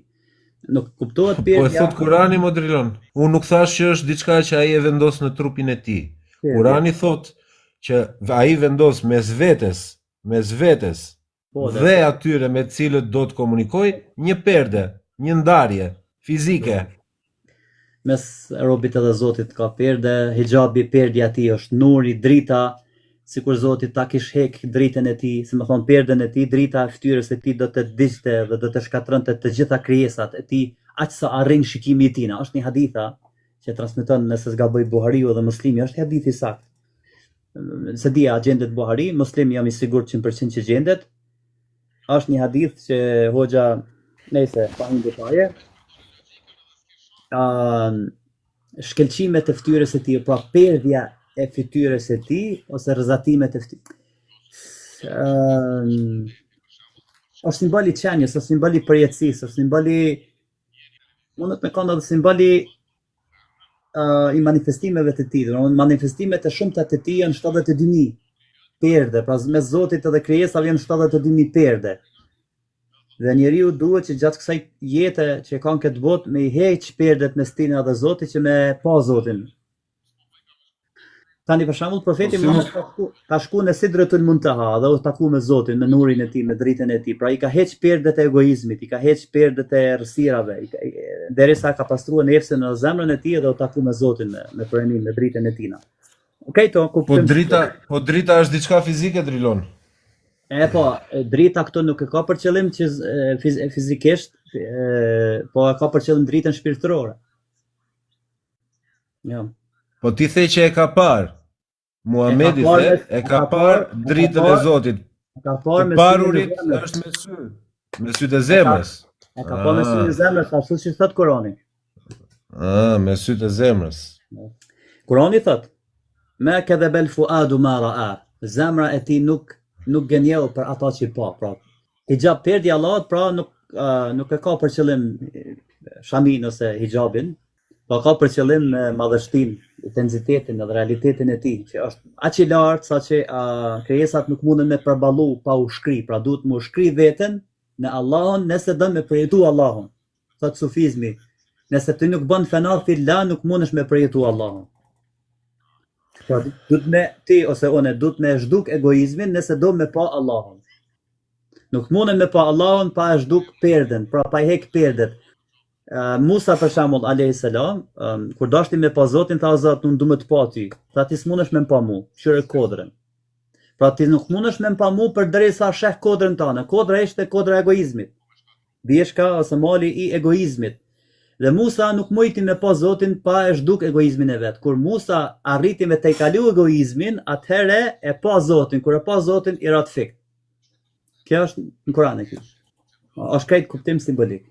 Nuk kuptohet perdja. Po e thot Kurani më drilon. Unë nuk thash që është diçka që ai e vendos në trupin e tij. Kurani thot që ai vendos mes vetes dhe atyre me të cilët do të komunikoj një perde, një ndarje fizike. Mes robit edhe Zotit ka perde, hijabi, perdja e tij është nuri, drita, sikur Zoti ta kish hek dritën e tij, si më thon perden e tij, drita e fytyrës së tij do të digjte dhe do të shkatronte të gjitha krijesat e tij aq sa arrin shikimi i tina. Është një haditha që transmeton nëse s'gaboj Buhariu dhe Muslimi, është hadith i saktë. Se dia gjendet Buhari, Muslimi jam i sigurt 100% që gjendet. Është një hadith që hoxha nëse pa një detaje shkelqimet e fytyrës së tij, pra perdhja e fytyrës së tij ose rrezatimet e fytyrës. Është simboli qenjes, është simboli përjetësisë, është simboli mundet me kanë edhe simboli i manifestimeve të tij, manifestimet e shumta të tij janë 72.000 perde, pra me Zotit edhe krijesa vjen 72.000 perde. Dhe njeriu duhet që gjatë kësaj jete që ka në këtë botë me i heq perdet mes tij dhe Zotit që me pa Zotin. Tani për shembull profeti Muhammed ka shku në Sidratul Muntaha dhe u taku me Zotin, me nurin e tij, me dritën e tij. Pra i ka heq perdet e egoizmit, i ka heq perdet e errësirave, derisa ka pastruar nefsin në zemrën e tij dhe u taku me Zotin, me pranim, me dritën e tij. Okej, to kuptojmë. Po drita është diçka fizike, Drilon. Po, drita këtu nuk e ka për qëllim që fizikisht, po e ka për qëllim dritën shpirtërore. Ja. Po ti the që e ka parë. Muhamedi e ka parë dritën e Zotit. Ka parë me parurit është me sy. Me sytë e zemrës. E ka parë me sytë e zemrës, ashtu si thot Kurani. Me sytë e zemrës. Kurani thot: "Ma kadhaba al-fuadu ma ra'a." Zemra e tij nuk gënjeu për ata që pa, pra. Hijab perdja Allahut, pra nuk e ka për qëllim shamin ose hijabin, po ka për qëllim madhështinë, intensitetin dhe realitetin e tij, që është aq i lartë sa që krijesat nuk munden me përballu pa u shkri, pra duhet mu shkri veten në Allahun nëse do me përjetu Allahun. Thot sufizmi, nëse ti nuk bën fena fillah, nuk mundesh me përjetu Allahun. Pra duhet me ti ose unë duhet me zhduk egoizmin nëse do me pa Allahun. Nuk munden me pa Allahun pa zhduk perden, pra pa i hek perdet. Musa për shembull alayhis salam, kur dashti me pa Zotin, tha Zot, unë du me të pa ty. Tha ti s'mundesh me pa mu, qyre kodrën. Pra ti nuk mundesh me pa mu përderisa sheh kodrën tënde. Kodra ishte kodra e egoizmit. Bjeshka ose mali i egoizmit. Dhe Musa nuk mujti me pa Zotin pa e zhduk egoizmin e vet. Kur Musa arriti me të kalu egoizmin, atëherë e pa Zotin. Kur e pa Zotin i rat fikt. Kjo është në Kur'an e kjo. Është krejt kuptim simbolik.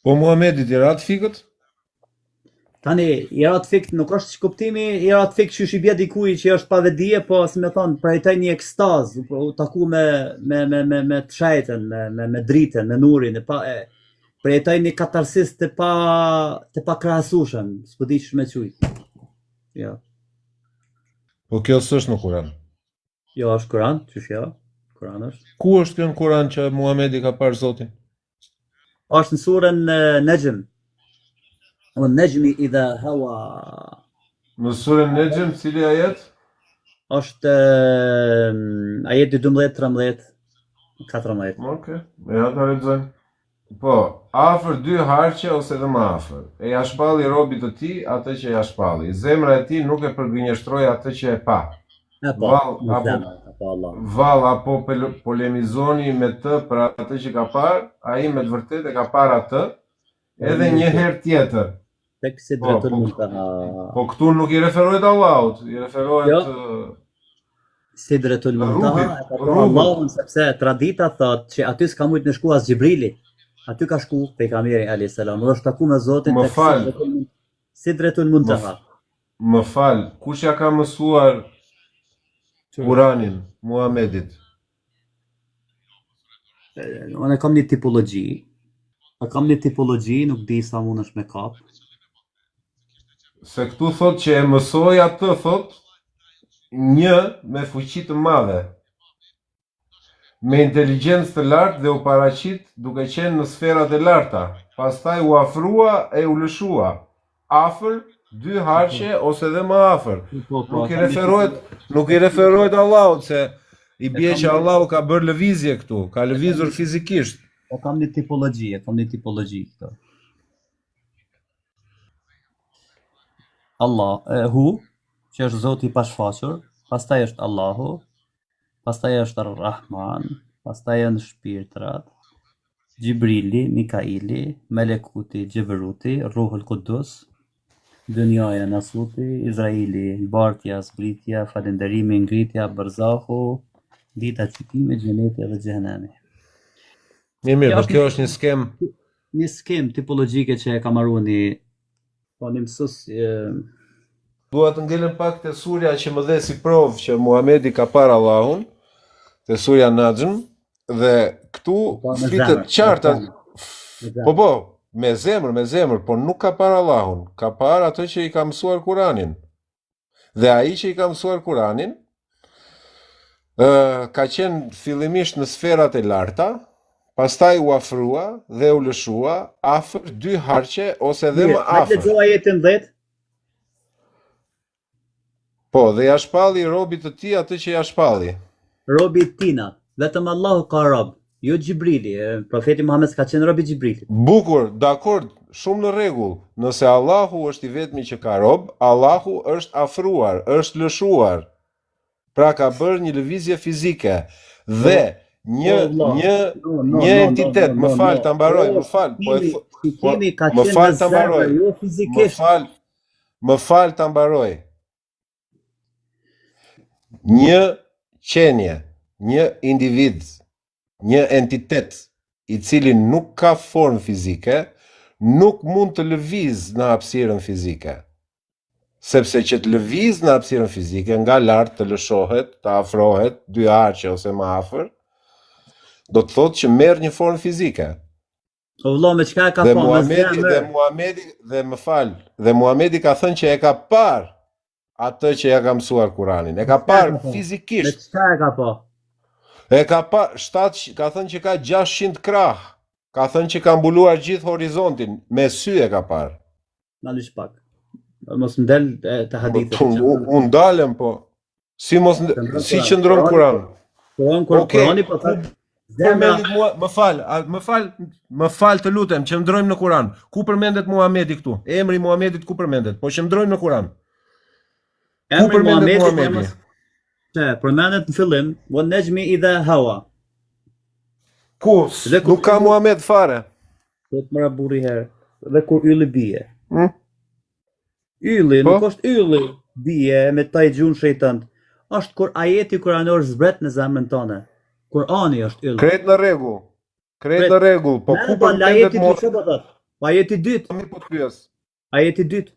Po Muhamedit i rat fikët? Tani, i rat fikt nuk është që kuptimi, i rat fikt që i bje dikuj që është pa vedije, po si me thonë, prajtaj një ekstaz, u taku me të shajten, me dritën, me nurin, prajtaj një katarsis të pa krahasueshëm, s'po di që me qujtë. Ja. Po kjo s'është në Kur'an. Jo, është Kur'an, qysh ja, Kur'an është. Ku është kjo në Kur'an që Muhamedi ka parë Zotin? Është në surën Najm. O Najmi idha hawa. Në surën Najm, cili ajet? Është ajeti 12, 13, 14. Okej, ja ta lexojmë. Po, afër dy harqe ose edhe më afër. E ja shpalli robit të tij atë që ja shpalli. Zemra e tij nuk e përgënjeshtroi atë që e pa. Val apo polemizoni me të për atë që ka parë, ai me të vërtetë e ka parë atë edhe një herë tjetër. Tek Sidratul Muntaha. Po këtu nuk i referohet Allahut, i referohet Sidratul Muntaha, Allahun, sepse tradita thot që aty s'ka mujt në shku as Xhibrili. Aty ka shku pejgamberi alayhis salam, dhe është taku me Zotin tek Sidratul Muntaha. Më fal, kush ja ka mësuar Kur'anin Muhamedit? Unë kam një tipologji. Nuk di sa mund është me kap. Se këtu thot që e mësoj atë, thot, një me fuqi të madhe, me inteligjencë të lartë dhe u paraqit duke qenë në sferat e larta, pastaj u afrua e u lëshua, afër dy harqe ose edhe më afër. Nuk i referohet Allahut, se i bie që Allahu ka bërë lëvizje këtu, ka lëvizur fizikisht. Po kam një tipologji këtu. Hu, që është Zoti i pashfaqur, pastaj është Allahu, pastaj është Ar-Rahman, pastaj janë shpirtrat, Gjibrili, Mikaili, Melekuti, Gjeberuti, Ruhul Kudus, Dënjaja, Nasuti, Izraili, Bartja, Zbritja, Falënderimi, Ngritja, Barzahu, Dita Gjykimit, Xheneti dhe Xhehenemi. Mirë, po kjo është një skem. Një skem tipologjike që e ka marrë një mësues. Dua të ngelem pak te surja që më dhe si provë që Muhamedi ka parë Allahun, te surja Najm, dhe këtu flitet qartë. Po, me zemër, por nuk ka parë Allahun, ka parë atë që i ka mësuar Kuranin. Dhe ai që i ka mësuar Kuranin ka qenë fillimisht në sferat e larta, pastaj u afrua dhe u lëshua afër 2 harqe ose edhe më afër. Lexoj ajetin 10. Po, dhe ja shpalli robit të tij atë që ja shpalli. Robi tina, vetëm Allahu ka rob, jo Gjibrili, profeti Muhammed s'ka qenë robi Gjibrilit. Bukur, dakord, shumë në rregull. Nëse Allahu është i vetmi që ka rob, Allahu është afruar, është lëshuar. Pra ka bërë një lëvizje fizike dhe një entitet, më fal ta mbaroj, më fal, më fal ta mbaroj, më fal ta mbaroj. Një qenje, një individ, një entitet i cili nuk ka formë fizike, nuk mund të lëviz në hapësirën fizike. Sepse që të lëviz në hapësirën fizike, nga lart të lëshohet, të afrohet 2 harqe ose më afër, do të thotë që merr një formë fizike. O vëlla, me çka ka Dhe Muhamedi ka thënë që e ka parë atë që ja ka mësuar Kuranin. E ka parë fizikisht. Me çka e ka pa? E ka parë, ka thënë që ka 600 krah. Ka thënë që ka mbuluar gjithë horizontin, me sy e ka parë. Na lish pak. Mos ndel të hadithet. Unë dalem, po. Si qëndron Kurani? Kurani po thotë Më fal të lutem, qëndrojmë në Kuran. Ku përmendet Muhamedi këtu? Emri Muhamedit ku përmendet? Po qëndrojmë në Kuran. Ku përmendet Muhamedi? Përmendet në fillim, "Wan najmi idha hawa". Ku? Nuk ka Muhamed fare. Do të mëra burri herë. Dhe kur ylli bie. Ylli, nuk është ylli bie me taj gjun shejtant. Është kur ajeti kuranor zbret në zemrën tonë. Kurani është yll. Krejt në rregull. Po ku përmendet Muhamedi? Ajeti 2. Po të pyes. Ajeti 2.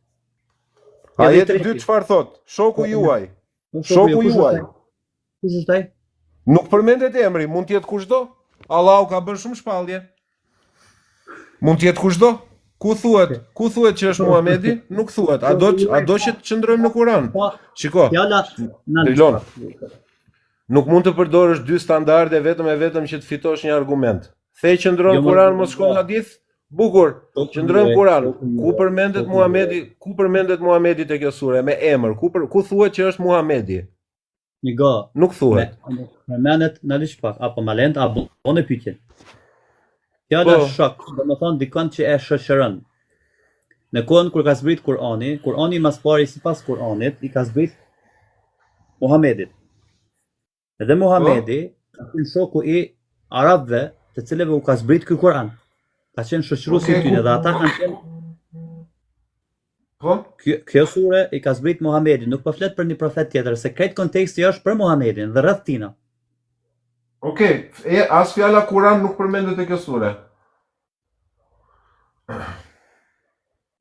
Ajeti 2 çfarë thot? Shoku juaj. Kush është ai? Nuk përmendet emri, mund të jetë kushdo. Allahu ka bërë shumë shpallje. Mund të jetë kushdo. Ku thuhet që është Muhamedi? Nuk thuhet. A do që të qëndrojmë në Kur'an? Shiko. Trilon. Nuk mund të përdorësh 2 standarde vetëm që të fitosh një argument. The qëndron në Kur'an, mos shkon hadith. Bukur. Qëndron në Kur'an. Ku përmendet Muhamedi te kjo sure me emër? Ku thuhet që është Muhamedi? Nuk thuhet. Përmendet në lish pak, apo malent, apo në pyetje. Fjala shok, domethënë dikon që e shoqëron. Në kohën kur ka zbrit Kurani mas pari sipas Kuranit i ka zbrit Muhamedit. Edhe Muhamedi ka qenë shoku i arabëve, të cilëve u ka zbrit ky Kur'an. Ka qenë shoqëruesi i tyre dhe ata kanë qenë. Kjo sure i ka zbrit Muhamedit, nuk po flet për një profet tjetër, se krejt konteksti është për Muhamedin dhe rreth tina. Okej, as fjala Kur'an nuk përmendet e kjo sure.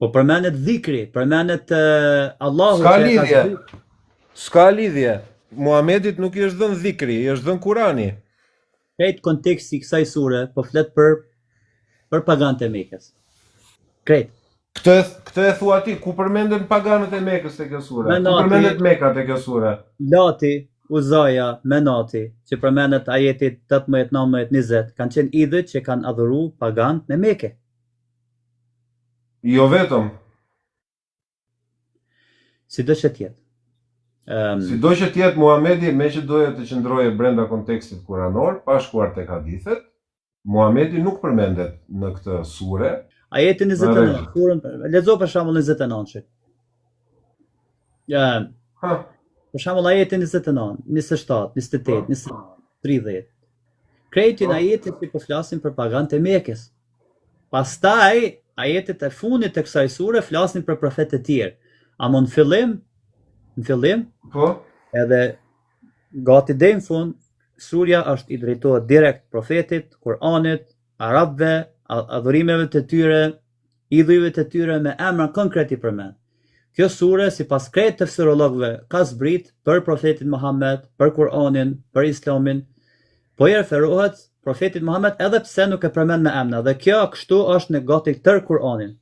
Po përmendet dhikri, përmendet Allahu Ska lidhje. Muhamedit nuk i është dhënë dhikri, i është dhënë Kurani. Krejt konteksti i kësaj sure po flet për paganët e Mekës. Krejt. Këtë e thua ti, ku përmenden paganët e Mekës te kjo sure? Ku përmendet Meka te kjo sure? Lati, Uzaja, Menati, që përmendet ajetit 18, 19, 20, kanë qenë idhët që kanë adhuru paganët në Mekë. Jo vetëm. Sido që tjetë. Sido që tjetë Muhamedi, me që doje të qëndroje brenda kontekstit kuranor, pa shkuar tek hadithet, Muhamedi nuk përmendet në këtë sure. Ajeti 29, lexo për shembull 29. Për shembull ajeti 29, 27, 28, 29, 30. Krejtin ajetet që po flasin për pagant e Mekës. Pastaj ajetet e fundit të kësaj sure flasin për profetë të tjerë. Ama në fillim, Po. edhe gati deri në fund, surja është i drejtohet direkt profetit, Kur'anit, arabëve, adhurimeve të tyre, idhujve të tyre me emra konkret i përmend. Kjo sure, sipas krejt tefsirologëve, ka zbrit për profetin Muhammed, për Kur'anin, për Islamin, po i referohet profetit Muhammed edhe pse nuk e përmend me emra, dhe kjo kështu është në gati tërë Kur'anin.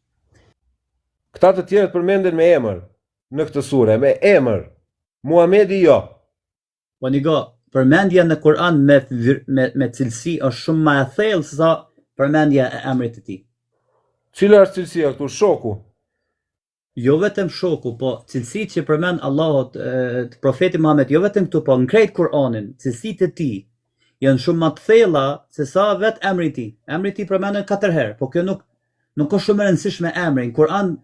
Këta të tjerët përmenden me emër në këtë sure, me emër. Muhamedi jo. Po nigo, përmendja në Kur'an me cilësi është shumë më e thellë se sa përmendja e emrit të tij. Cila është cilësia këtu? Shoku. Jo vetëm shoku, po cilësitë që përmend Allahut të profetit Muhammed, jo vetëm këtu, po në krejt Kur'anin, cilësitë e tij janë shumë më të thella se sa vetë emri i tij. Emri i tij përmendet 4 herë, po kjo nuk është shumë e rëndësishme emri. Në Kur'an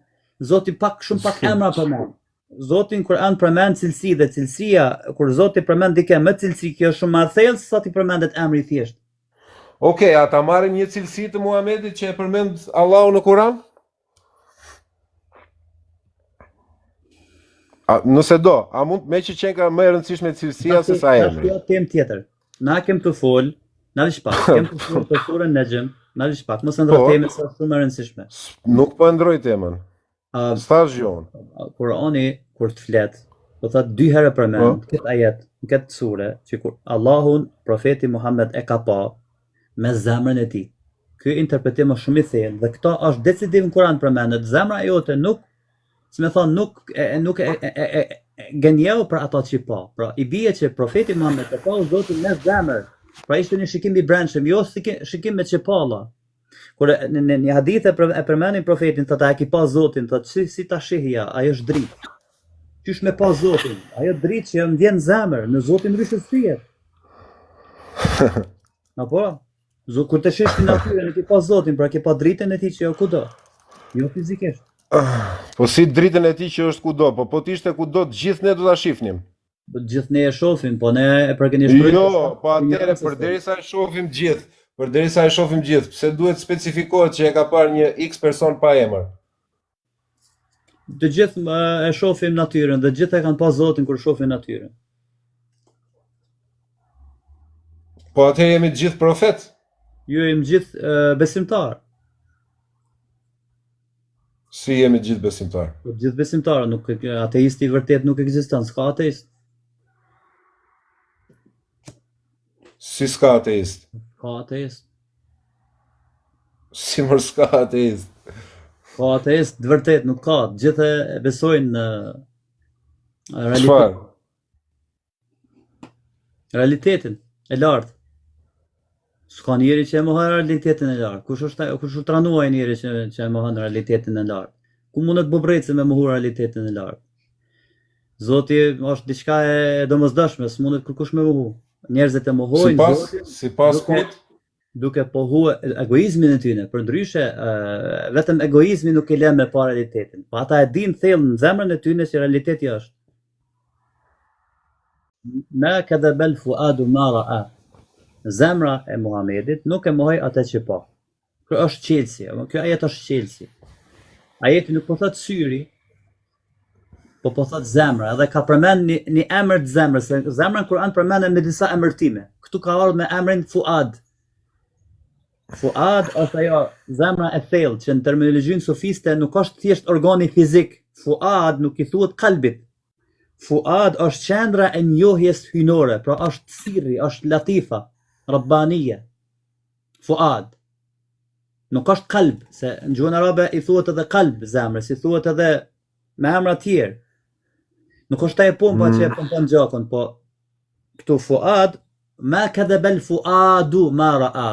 Zoti shumë pak emra përmend. Zoti në Kur'an përmend cilësi dhe cilësia, kur Zoti përmend dikë me cilësi, kjo është shumë më e thellë se sa ti përmendet emri i thjesht. Okej, ata marrin një cilësi të Muhamedit që e përmend Allahu në Kur'an? Nëse do, a mund me që qenë ka më e rëndësishme cilësia se sa emri? Kjo temë tjetër. Na kem të fol, na lish pak, kem të fol për surën Najm, na lish pak, mos e ndro temën se është shumë e rëndësishme. Nuk po e ndroj temën. S'thash gjon. Kur'ani kur të flet, do thotë 2 herë përmend këtë ajet, këtë sure, që kur Allahun profeti Muhammed e ka pa me zemrën e tij. Ky interpretim është shumë i thellë dhe këto është decisiv në Kur'an përmendet. Zemra jote nuk, si më thon, nuk gënjeu për ato që pa. Pra i bie që profeti Muhammed e pa Zotin me zemër. Pra ishte një shikim i brendshëm, jo shikim me çepalla. Kur në një hadith e përmendin profetin, thotë ai ki pa Zotin, thotë si ta shihja, ajo është dritë. Qysh me pa Zotin? Ajo dritë që më vjen zemër, në Zotin rishës thiet. Apo? Kur të shish në natyrë, nuk i pa Zotin, pra ki pa dritën e tij që jo kudo. Jo fizikisht. Po si dritën e tij që është kudo, po t'ishte kudo, të gjithë ne do ta shihnim. Të gjithë ne e shohim, po ne e përgënjeshtrojmë. Jo, po atëherë përderisa e shohim gjithë, pse duhet specifikohet që e ka parë një X person pa emër? Të gjithë e shohim natyrën, dhe gjithë e kanë pa Zotin kur shohin natyrën. Po atëherë jemi të gjithë profet? Jo, jemi gjithë besimtar. Si jemi të gjithë besimtar? Po gjithë besimtar, nuk ateisti i vërtet nuk ekziston, s'ka ateist. Si s'ka ateist? Ka ateist. Si mër s'ka ateist? Ka ateist, të vërtet nuk ka, gjithë e besojnë në realitet. Çfarë? Realitetin e lartë. S'ka njeri që e mohon realitetin e lartë. Kush u tranuaj njeri që e mohon realitetin e lartë? Ku mundet bubrejtse me mohu realitetin e lartë? Zoti është diçka e domosdoshme, s'mundet kërkush me mohu. Njerëzit e mohojnë sipas kujt? Duke pohu egoizmin e tyre. Përndryshe, vetëm egoizmi nuk i lën me pa realitetin. Po ata e dinë thellë në zemrën e tyre që realiteti është. Ma kadhabal fuadu ma ra'a. Zemra e Muhamedit nuk e mohoi atë që pa. Kjo është qelsi, kjo ajet është qelsi. Ajeti nuk po thot syri, po thot zemra, edhe ka përmend një emër të zemrës, se zemra në Kur'an përmendet me disa emërtime. Këtu ka ardhur me emrin Fuad. Fuad është ajo zemra e thellë, që në terminologjinë sufiste nuk është thjesht organi fizik. Fuad nuk i thuhet kalbit. Fuad është qendra e njohjes hyjnore, pra është sirri, është latifa, rabbania. Fuad. Nuk është kalb, se në gjuhën arabe i thuhet edhe kalb zemrës, i thuhet edhe me emra tjerë. Nuk është ajo pompa që e pompon gjakun, po këtu fuad, ma kadhabal fuadu ma ra'a.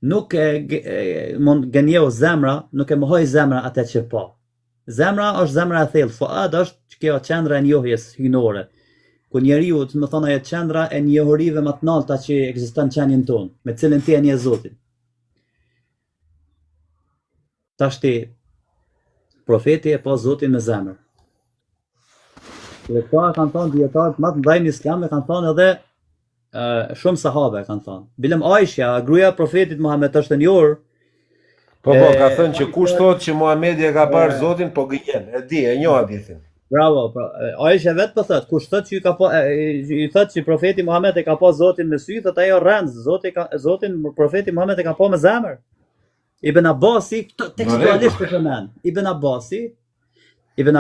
Nuk mund gënjeu zemra, nuk e mohoi zemra atë që pa. Zemra është zemra e thellë, fuad është kjo qendra e njohjes hyjnore. Ku njeriu, të më thonë, ajo qendra e njohurive më të larta që ekziston në qenien tonë, me cilën ti e njeh Zotin. Tashti, profeti e pa Zotin me zemër. Dhe këta kanë thonë dietarët më të mëdhenj në Islam, e kanë thonë edhe shumë sahabe kanë thënë. Bilem Aisha, gruaja e profetit Muhammed është e njohur. Po, ka thënë që kush thotë që Muhamedi e ka parë Zotin, po gënjen. E di, e njoh hadithin. Bravo, Aisha vetë po thotë, kush thotë që i thotë që profeti Muhammed e ka pa Zotin me sy, thotë ajo rrend, Zotin profeti Muhammed e ka pa me zemër. Ibn Abbasi tekstualisht e përmend. Ibn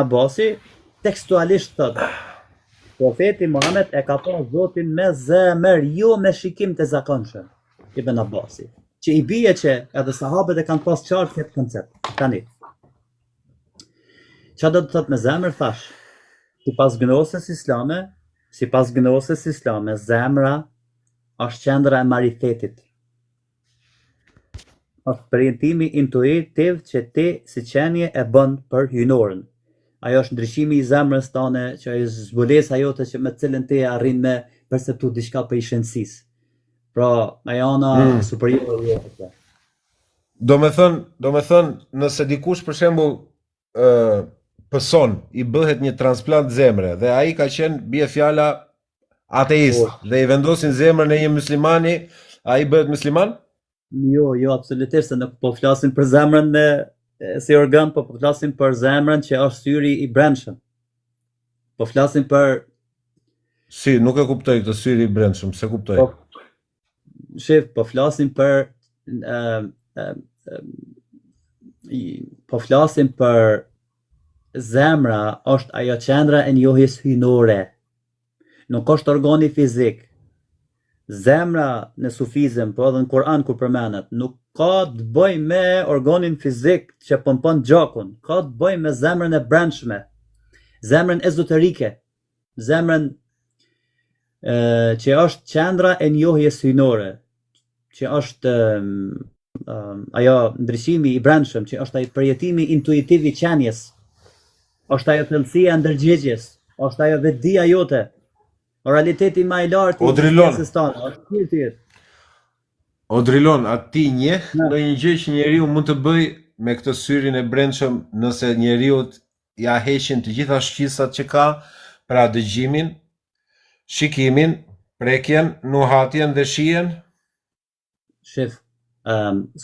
Abbasi tekstualisht thotë, profeti Muhammed e ka pa Zotin me zemër, jo me shikim të zakonshëm. Ibn Abbasi. Që i bie që edhe sahabët e kanë pas qartë këtë koncept. Tani. Qa do të thot me zemër, thash? Sipas gnosës islame, zemra është qendra e marifetit. Është përjetimi intuitiv që ti si qenje e bën për hyjnorën. Ajo është ndryshimi i zemrës tane, që është zbulesa jote që me cilën ti arrin me perceptu diçka për i shënësisë. Pra, ajo ana superiore jote. Do me thënë, nëse dikush për shembull pëson, i bëhet një transplant zemre dhe ai ka qenë bie fjala ateist dhe i vendosin zemrën e një muslimani, ai bëhet musliman? Jo, absolutisht, se nuk po flasim për zemrën si organ, po flasim për zemrën që është syri i brendshëm. Po flasim për... Si, nuk e kuptoj këtë syri i brendshëm, se kuptoj. Po flasim për... po flasim për zemra është ajo qendra e njohjes hyjnore. Nuk është organi fizik. Zemra në sufizëm, po edhe në Kur'an kur përmenet, nuk ka të bëj me organin fizik që pompon gjakun, ka të bëj me zemrën e brendshme, zemrën ezoterike, zemrën që është qendra e njohjes hyjnore, që është ajo ndryshimi i brendshëm, që është ajo përjetimi intuitiv i qenjes, është ajo thellësia e ndërgjegjes, është ajo vetdia jote, realiteti më i lartë i ekzistencës tonë, është shpirti. O Drilon, a ti njeh ndonjë gjë që njeriu mund të bëj me këtë syrin e brendshëm nëse njeriu ja heqin të gjitha shqisat që ka, pra dëgjimin, shikimin, prekjen, nuhatjen dhe shijen? Shif,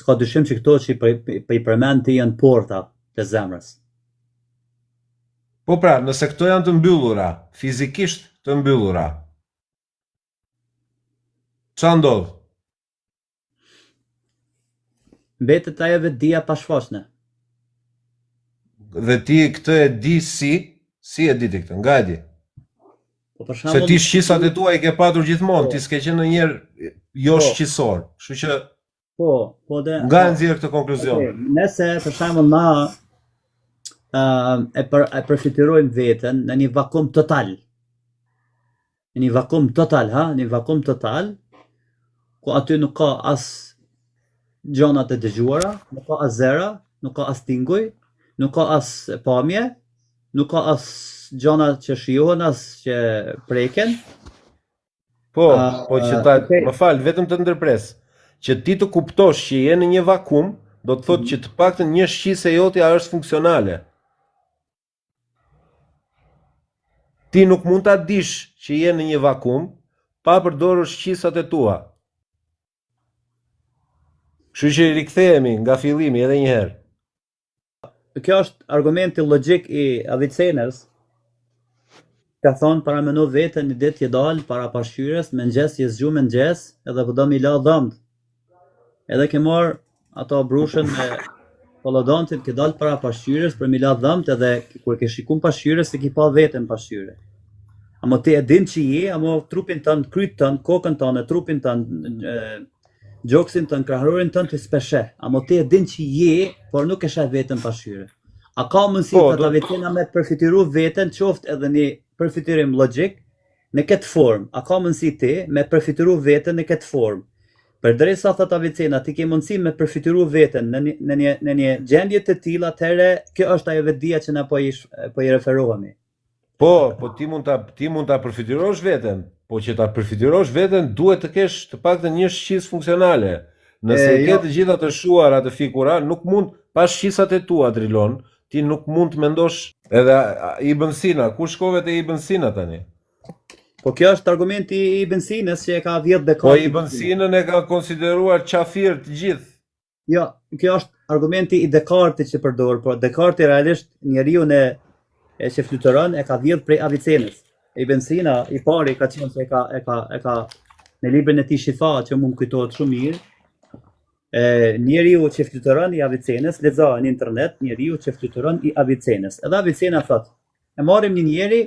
s'ka dyshim që këto që i përmend ti janë porta të zemrës. Po pra, nëse këto janë të mbyllura, fizikisht të mbyllura, ç'a ndodh? Mbetet ajo vetdia pa shfaqje. Dhe ti këtë e di si e di ti këtë, nga e di? Po për Se ti shqisat e tua i ke patur gjithmonë, ti s'ke qenë ndonjërë jo shqisor, kështu që nga e nxjerr këtë konkluzion? Nëse për shembull na e përfiturojmë veten në një vakum total. Në një vakum total, në një vakum total, ku aty nuk ka as gjona të dëgjuara, nuk ka as zera, nuk ka as tinguj, nuk ka as pamje, nuk ka as gjona që shijohen, as që preken. Po që më fal, vetëm të ndërpres, që ti të kuptosh që je në një vakum, do të thotë që të paktën një shqisë e jote është funksionale. Ti nuk mund ta dish që je në një vakum pa përdorur shqisat e tua. Kështu që rikthehemi nga fillimi edhe një herë. Kjo është argumenti logjik i Avicenës. Ka thonë para menu vetën një ditë je dal para pasqyres, me mëngjes je zgju me mëngjes, edhe po do mi la dhëmb. Edhe ke marr ato brushën me kollodontit, ke dal para pasqyres për mi la dhëmb, edhe kur ke shikuar pasqyres se ki pa veten pasqyre. Amo ti e din që je, amo trupin tënd, kryt tënd, kokën tënde, trupin tënd, gjoksin tënd, krahërorin tënd të speshe. Amo ti e din që je, por nuk e sheh veten pasqyre. A ka mundësi të Avicena me të përfitiru veten, qoftë edhe një përfitirim logjik në këtë formë? A ka mundësi ti me përfitiru veten në këtë formë? Përderisa thot Avicena, ti ke mundësi me përfitiru veten në një gjendje të tillë, atëherë kjo është ajo vetdia që na po i referohemi. Po ti mund ta përfitirosh veten, po që ta përfitirosh veten duhet të kesh të paktën një shqisë funksionale. Nëse ke të gjitha të shuara, të fikura, nuk mund pa shqisat e tua, Drilon, ti nuk mund të mendosh edhe Ibn Sina. Ku shkove te Ibn Sina tani? Po kjo është argumenti i Ibn Sinës që e ka vjedh Descartes. Po Ibn Sinën e ka konsideruar qafir të gjithë. Jo, kjo është argumenti i Descartes që përdor, por Descartes realisht njeriu që fluturon e ka vjedh prej Avicenës. Ibn Sina i pari ka qenë se e ka në librin e tij Shifa që mund kujtohet shumë mirë. Njeriu që fluturon i Avicenës, lexo në internet, njeriu që fluturon i Avicenës. Edhe Avicena thot, e marrim një njeri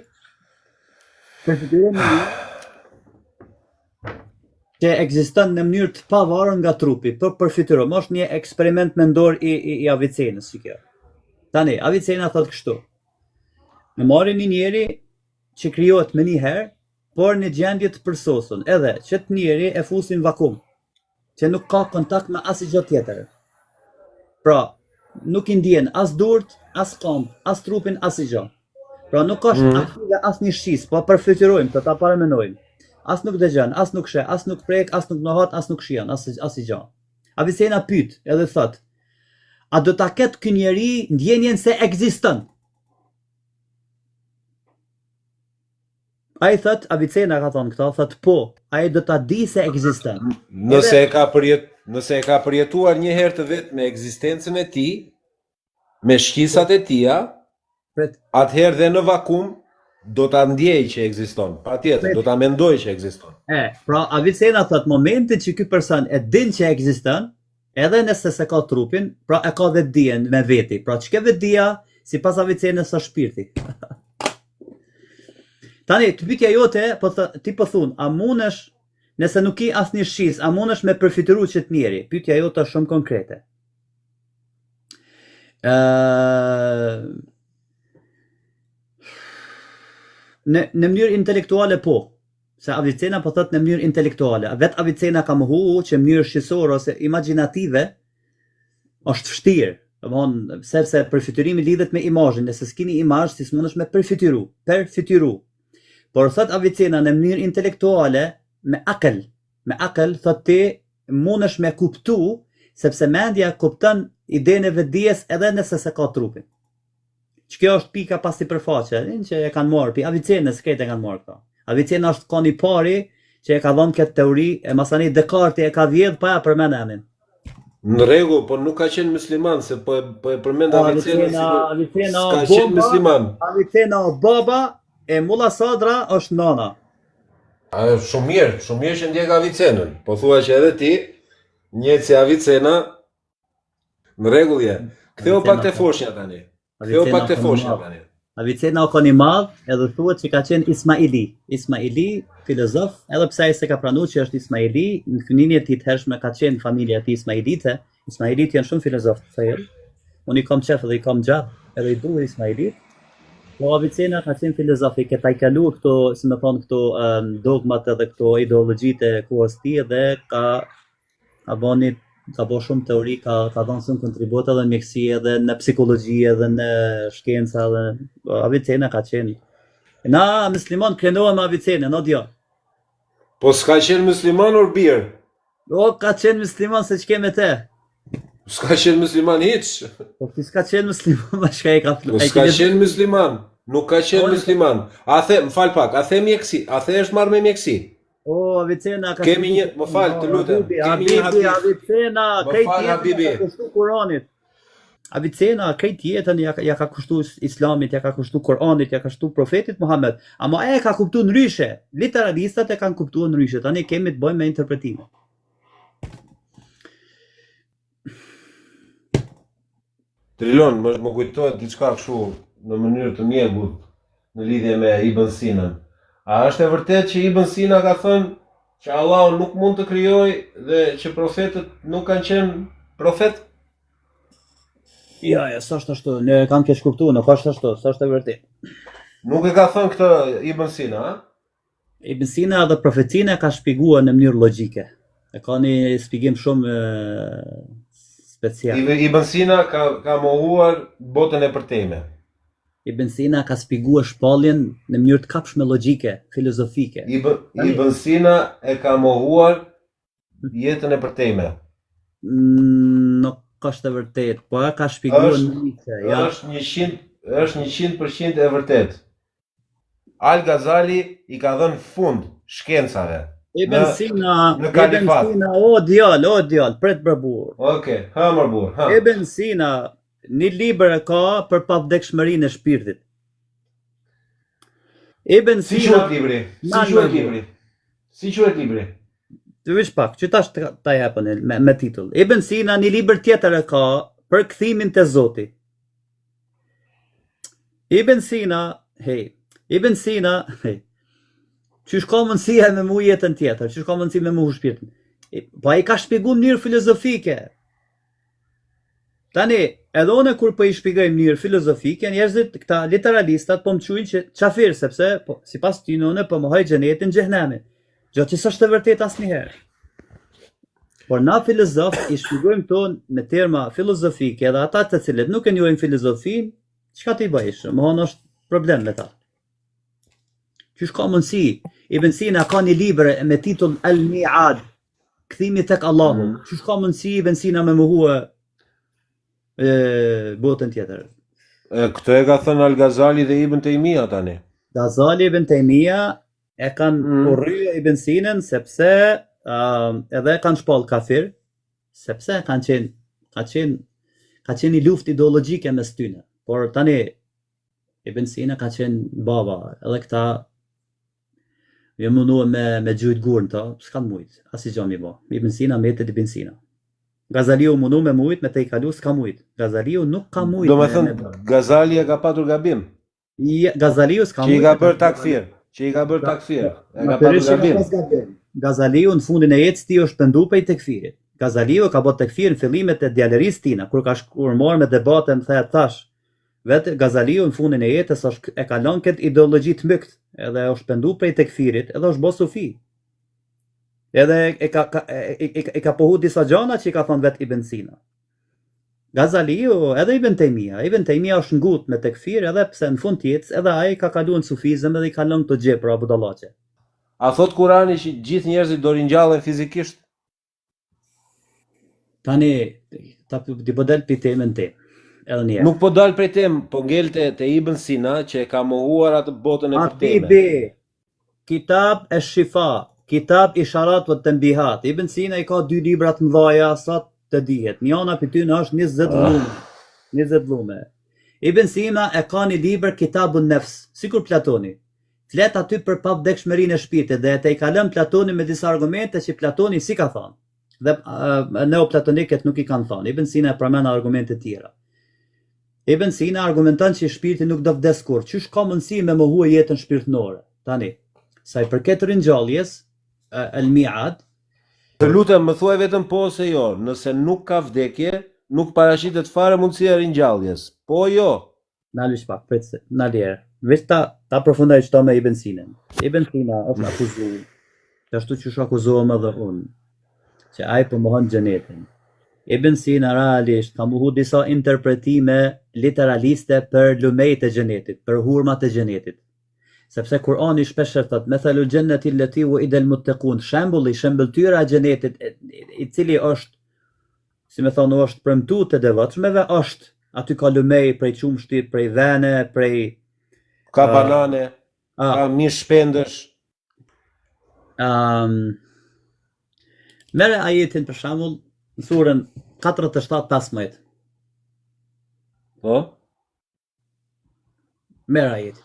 që ekziston në mënyrë të pavarur nga trupi, për përfituar. Është një eksperiment mendor i Avicenës që kjo. Tani, Avicena thot kështu. Ne marrim një njeri që krijohet më një herë, por në gjendje të përsosur, edhe që të njeri e fusin vakum, që nuk ka kontakt me asnjë gjë tjetër. Pra, nuk i ndjen as durt, as këmbë, as trupin, asnjë gjë. Pra nuk është aktive asnjë shis, po përfytyrojmë, të ta paramenojmë. As nuk dëgjon, as nuk sheh, as nuk prek, as nuk njohat, as nuk shijon, asnjë gjë. Avicena pyet, edhe thot: a do ta ketë ky njeri ndjenjen se ekziston? Ai thot, Avicena ka thonë këto, thot po, ai do ta di se ekziston. Nëse e ka përjetuar një herë të vetë me ekzistencën e tij, me shqisat e tia, atëherë dhe në vakum do ta ndjej që ekziston. Patjetër, do ta mendoj që ekziston. Pra Avicena thot momentin që ky person e din që ekziston, edhe nëse se ka trupin, pra e ka vetë dijen me veti. Pra çka vetdia, sipas Avicenës është shpirti. Tani, të pyetja jote, ti po thun, a mundesh, nëse nuk i asnjë shis, a mundesh me përfituar që të njeri? Pyetja jote është shumë konkrete. Në mënyrë intelektuale po, se Avicena po thot në mënyrë intelektuale. Vet Avicena ka mohu që në mënyrë shqisore ose imagjinative është vështirë. Domthonë, sepse përfityrimi lidhet me imazhin, nëse s'keni imazh, si s'mundesh me përfituar. Por thot Avicena në mënyrë intelektuale, me akël, thot ti mundesh me kuptu, sepse mendja kupton idenë e vetdijes edhe nëse se ka trupin. Që kjo është pika pas sipërfaqe, që e kanë marrë, pi Avicenës këtë e kanë marrë këto. Avicena është koni pari që e ka dhënë këtë teori, e masani Descartes e ka vjedh pa ja përmend emrin. Në rregull, po nuk ka qenë musliman, se po e përmend Avicenën si ka qenë musliman. Avicena baba, e Mulla Sadra është nana. Shumë mirë që ndjek Avicenën. Po thua që edhe ti, njeh si Avicena, në rregull je. Ktheu pak te foshnja tani. Avicena o koni madh, edhe thuhet që ka qenë Ismaili, filozof, edhe pse ai se ka pranuar që është Ismaili, në fëmijën e tij të hershme ka qenë familja e tij Ismailite. Ismailit janë shumë filozofë të thellë. Unë i kam qef dhe i kam gjatë, edhe i duhet Ismailit. Po Avicena ka qenë filozofi, që ta i kalu këto, si me thonë, këto dogmat edhe këto ideologjitë e kohës tij dhe ka bo shumë teori, ka dhënë shumë kontribut edhe në mjekësi, edhe në psikologji, edhe në shkenca, edhe Avicena ka qenë. Na musliman krenohem me Avicena, no djo. Po s'ka qenë musliman or bir? O, ka qenë musliman se që keme te. S'ka qenë musliman hiç. Po ti s'ka qenë musliman, ma shka e ka flu. Po s'ka qenë musliman, nuk ka qenë musliman. A the, më fal pak, a the mjekësi, a the është marrë me mjekësi? O, Avicena ka... Kemi një, më fal, të lutem. Kemi një hadith. Avicena, krejt jetën ka kushtu Kuranit. Avicena, krejt jetën ja ka kushtu Islamit, ja ka kushtu Kuranit, ja ka kushtu Profetit Muhammed. Ama e ka kuptu ndryshe. Literalistat e kanë kuptu ndryshe. Tani kemi të bëjmë me interpretime. Trilon, më kujtohet diçka kështu në mënyrë të mjegut në lidhje me Ibn Sinën. A është e vërtet që Ibn Sina ka thënë që Allahu nuk mund të krijojë dhe që profetët nuk kanë qenë profet? Ja, s'është ashtu, ne kam keq kuptuar, nuk është ashtu, s'është e vërtet. Nuk e ka thënë këtë Ibn Sina, a? Ibn Sina dhe profecinë ka shpjeguar në mënyrë logjike. E ka një shpjegim shumë special. Ibn Sina ka mohuar botën e përtejme. Ibn Sina ka shpjeguar shpalljen në mënyrë të kapshme logjike, filozofike. Ibn Sina e ka mohuar jetën e përtejme. Nuk është e vërtet, po e ka shpjeguar Nietzsche, ja. Është 100% e vërtet. Al-Ghazali i ka dhënë fund shkencave. Ibn Sina, në kalifat. Ibn Sina, o djal, pret për burr. Okej, ha mër burr, ha. Ibn Sina, një libër e ka për pavdekshmërinë e shpirtit. Ibn Si Sina, quhet libri? Nan, Si quhet mër libri? Si quhet libri? të vish pak, që tash ta japën me titull. Ibn Sina një libër tjetër e ka për kthimin te Zoti. Ibn Sina, qysh ka mundësia me mu jetën tjetër, qysh ka mundësi me mu shpirtin. Po ai ka shpjegu në mënyrë filozofike. Tani, edhe one kur po i shpjegoj në mënyrë filozofike, njerëzit këta literalistat po më quajnë që qafir, sepse po, sipas tyre unë po mohoj xhenetin xhehenemin. Gjatë që s'është e vërtet asnjëherë. Por na filozof i shpjegojmë tonë me terma filozofike edhe ata të cilët nuk e njohin filozofin, çka ti bëjsh? Mohon është problem me ta. Qysh ka mundësi? Ibn Sina ka një libër me titull Al-Mi'ad, kthimi tek Allahu. Qysh ka mundësi Ibn Sina me mohue botën tjetër? Këtë e ka thënë Al-Ghazali dhe Ibn Taymija tani. Ghazali Ibn Taymija e kanë urryer Ibn Sinën sepse edhe kanë shpall kafir, sepse ka qenë një luftë ideologjike mes tyre. Por tani Ibn Sina ka qenë baba, edhe këta ju munduan me gjujt gurën ta, s'kan mujt, as i gjë mi bo. Ibn Sina metet Ibn Sina. Gazaliu mundu me mujt, me te i kalu s'ka mujt. Gazaliu nuk ka mujt. Do me thënë, Gazali e ka patur gabim. Gazaliu s'ka mujt. Që i ka bërë takfir. E ka patur gabim. Gazaliu në fundin e jetës ti është pendu prej tekfirit. Gazaliu ka bërë tekfir në fillimet e djalerisë tina, kur ka shkuar marrë me debate më the tash. Vetë Gazaliu në fundin e jetës e ka lënë këtë ideologji të mykt, edhe është pendu prej tekfirit, edhe është bë sufi. Edhe e ka pohu disa gjana që i ka thonë vetë Ibn Sina. Gazaliu edhe Ibn Taymija është ngut me tekfir, edhe pse në fund të jetës edhe ai ka kaluar në sufizëm edhe i ka lënë këto gjepra budallaqe. A thot Kurani që gjithë njerëzit do ringjallen fizikisht? Tani, ti po del për temën te, edhe njerë. Nuk po dal prej temë, po ngelte te Ibn Sina që e ka mohuar atë botën e për teme. Atibi, Kitab e Shifa, Kitab Isharat vë Tanbihat. Ibn Sina i ka 2 libra të mëdhaja sa të dihet. Njëna për ty në është 20 volume. Ibn Sina e ka një libër Kitabun Nefs, sikur Platoni. Flet aty për pavdekshmërinë e shpirtit dhe te i kalon Platoni me disa argumente që Platoni si ka thënë. Dhe neoplatonikët nuk i kanë thënë. Ibn Sina e përmend argumente tjera. Ibn Sina argumenton që shpirti nuk do vdes kurrë. Qysh ka mundësi me mohue jetën shpirtënore? Tani, sa i përket ringjalljes, Al-Mi'ad, të lutem më thuaj vetëm po ose jo, nëse nuk ka vdekje, nuk parashitet fare mundësia e ringjalljes. Po jo. Na lësh pak, prit se, na lirë. Vetë ta përfundoj çto me Ibn Sinën. Ibn Sina është akuzuar, ashtu që është akuzuar edhe unë, që ai po mohon xhenetin. Ibn Sina realisht ka mohu disa interpretime literaliste për lumejt e xhenetit, për hurmat e xhenetit. Sepse Kurani shpesh thot methalul jannati allati wa'ida al-muttaqun, shembëltyra e xhenetit i cili është, si më thonë, është premtuar te devotshmeve, është aty ka lumej prej qumshtit, prej vene, prej ka banane, ka mish shpendësh. Mere ajetin për shembull në surën 47-15. Po? Mere ajetin.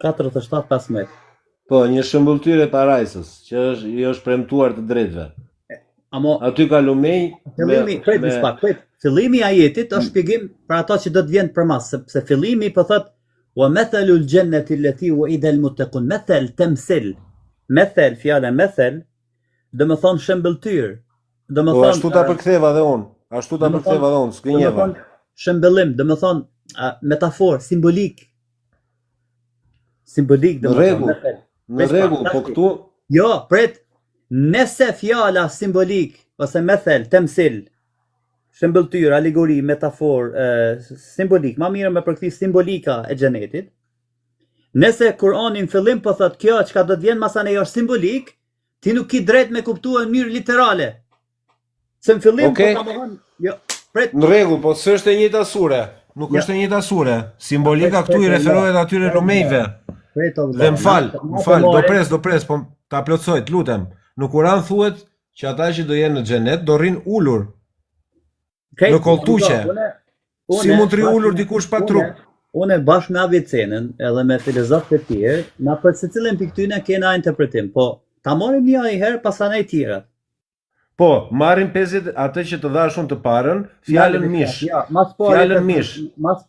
47-15. Po, një shëmbulltyre parajsës, që është premtuar të drejtëve. Aty ka lumej fillimi i ajetit është shpjegim për ato që do të vjen përmas, sepse fillimi po thot wa mathalul jannati allati wa'ida al-muttaqun, mathal tamthil. Mathal, fjala mathal, do të thonë shëmbëltyr. Do të thonë ashtu ta përktheva dhe unë. Ashtu ta përktheva dhe unë, s'gënjeva. Shëmbëllim, do të thonë metafor, simbolik. Simbolik do të thonë. Në rregull, po këtu jo, pret, nëse fjala simbolik ose methel, temsil, shembëltyr, alegori, metafor, simbolik, ma mirë me përkthim simbolika e xhenetit. Nëse Kurani në fillim po thot kjo çka do të vjen masanej është simbolik, ti nuk ki drejt me kuptuar në mënyrë literale. Se në fillim, Okej. po ta mohon, jo, prit, Në rregull, po s'është e njëjta sure. Nuk është e njëjta sure. Simbolika këtu i referohet atyre numejve. prit, o Dhe më fal, do pres, po ta plotsoj, lutem. Në Kur'an thuhet që ata që do jenë në xhenet do rrin ulur. Në kolltuqe. Si mund të rri ulur dikush pa trup? Unë bashkë me Avicenën edhe me filozofët e tjerë, na për secilin pikë tyne kena interpretim, po ta marrim një herë pasanaj tjera. Po, marrim 50 atë që të dhash unë të parën, fjalën mish. Ja, fjalën mish. Mas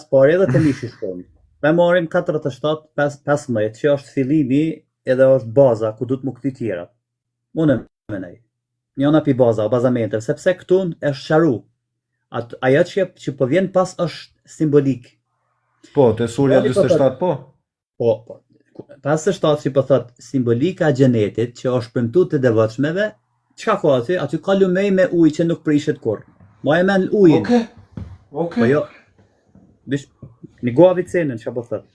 pari edhe të mishi shkojmë. Ne marrim 47, 15, që është fillimi edhe është baza ku du të më këti tjera. Unë menaj. Njona pi bazamente, sepse këtu është sharu. Ajo që po vjen pas është simbolik. Po, te surja 47 po. Po. Pas 47 që po thot simbolika e xhenetit që është premtuar të devotshmeve, çka ka aty? Aty ka lumej me ujë që nuk prishet kurrë. Ma e men ujin. Okej. Po jo. Dish një go Avicenën çka po thot.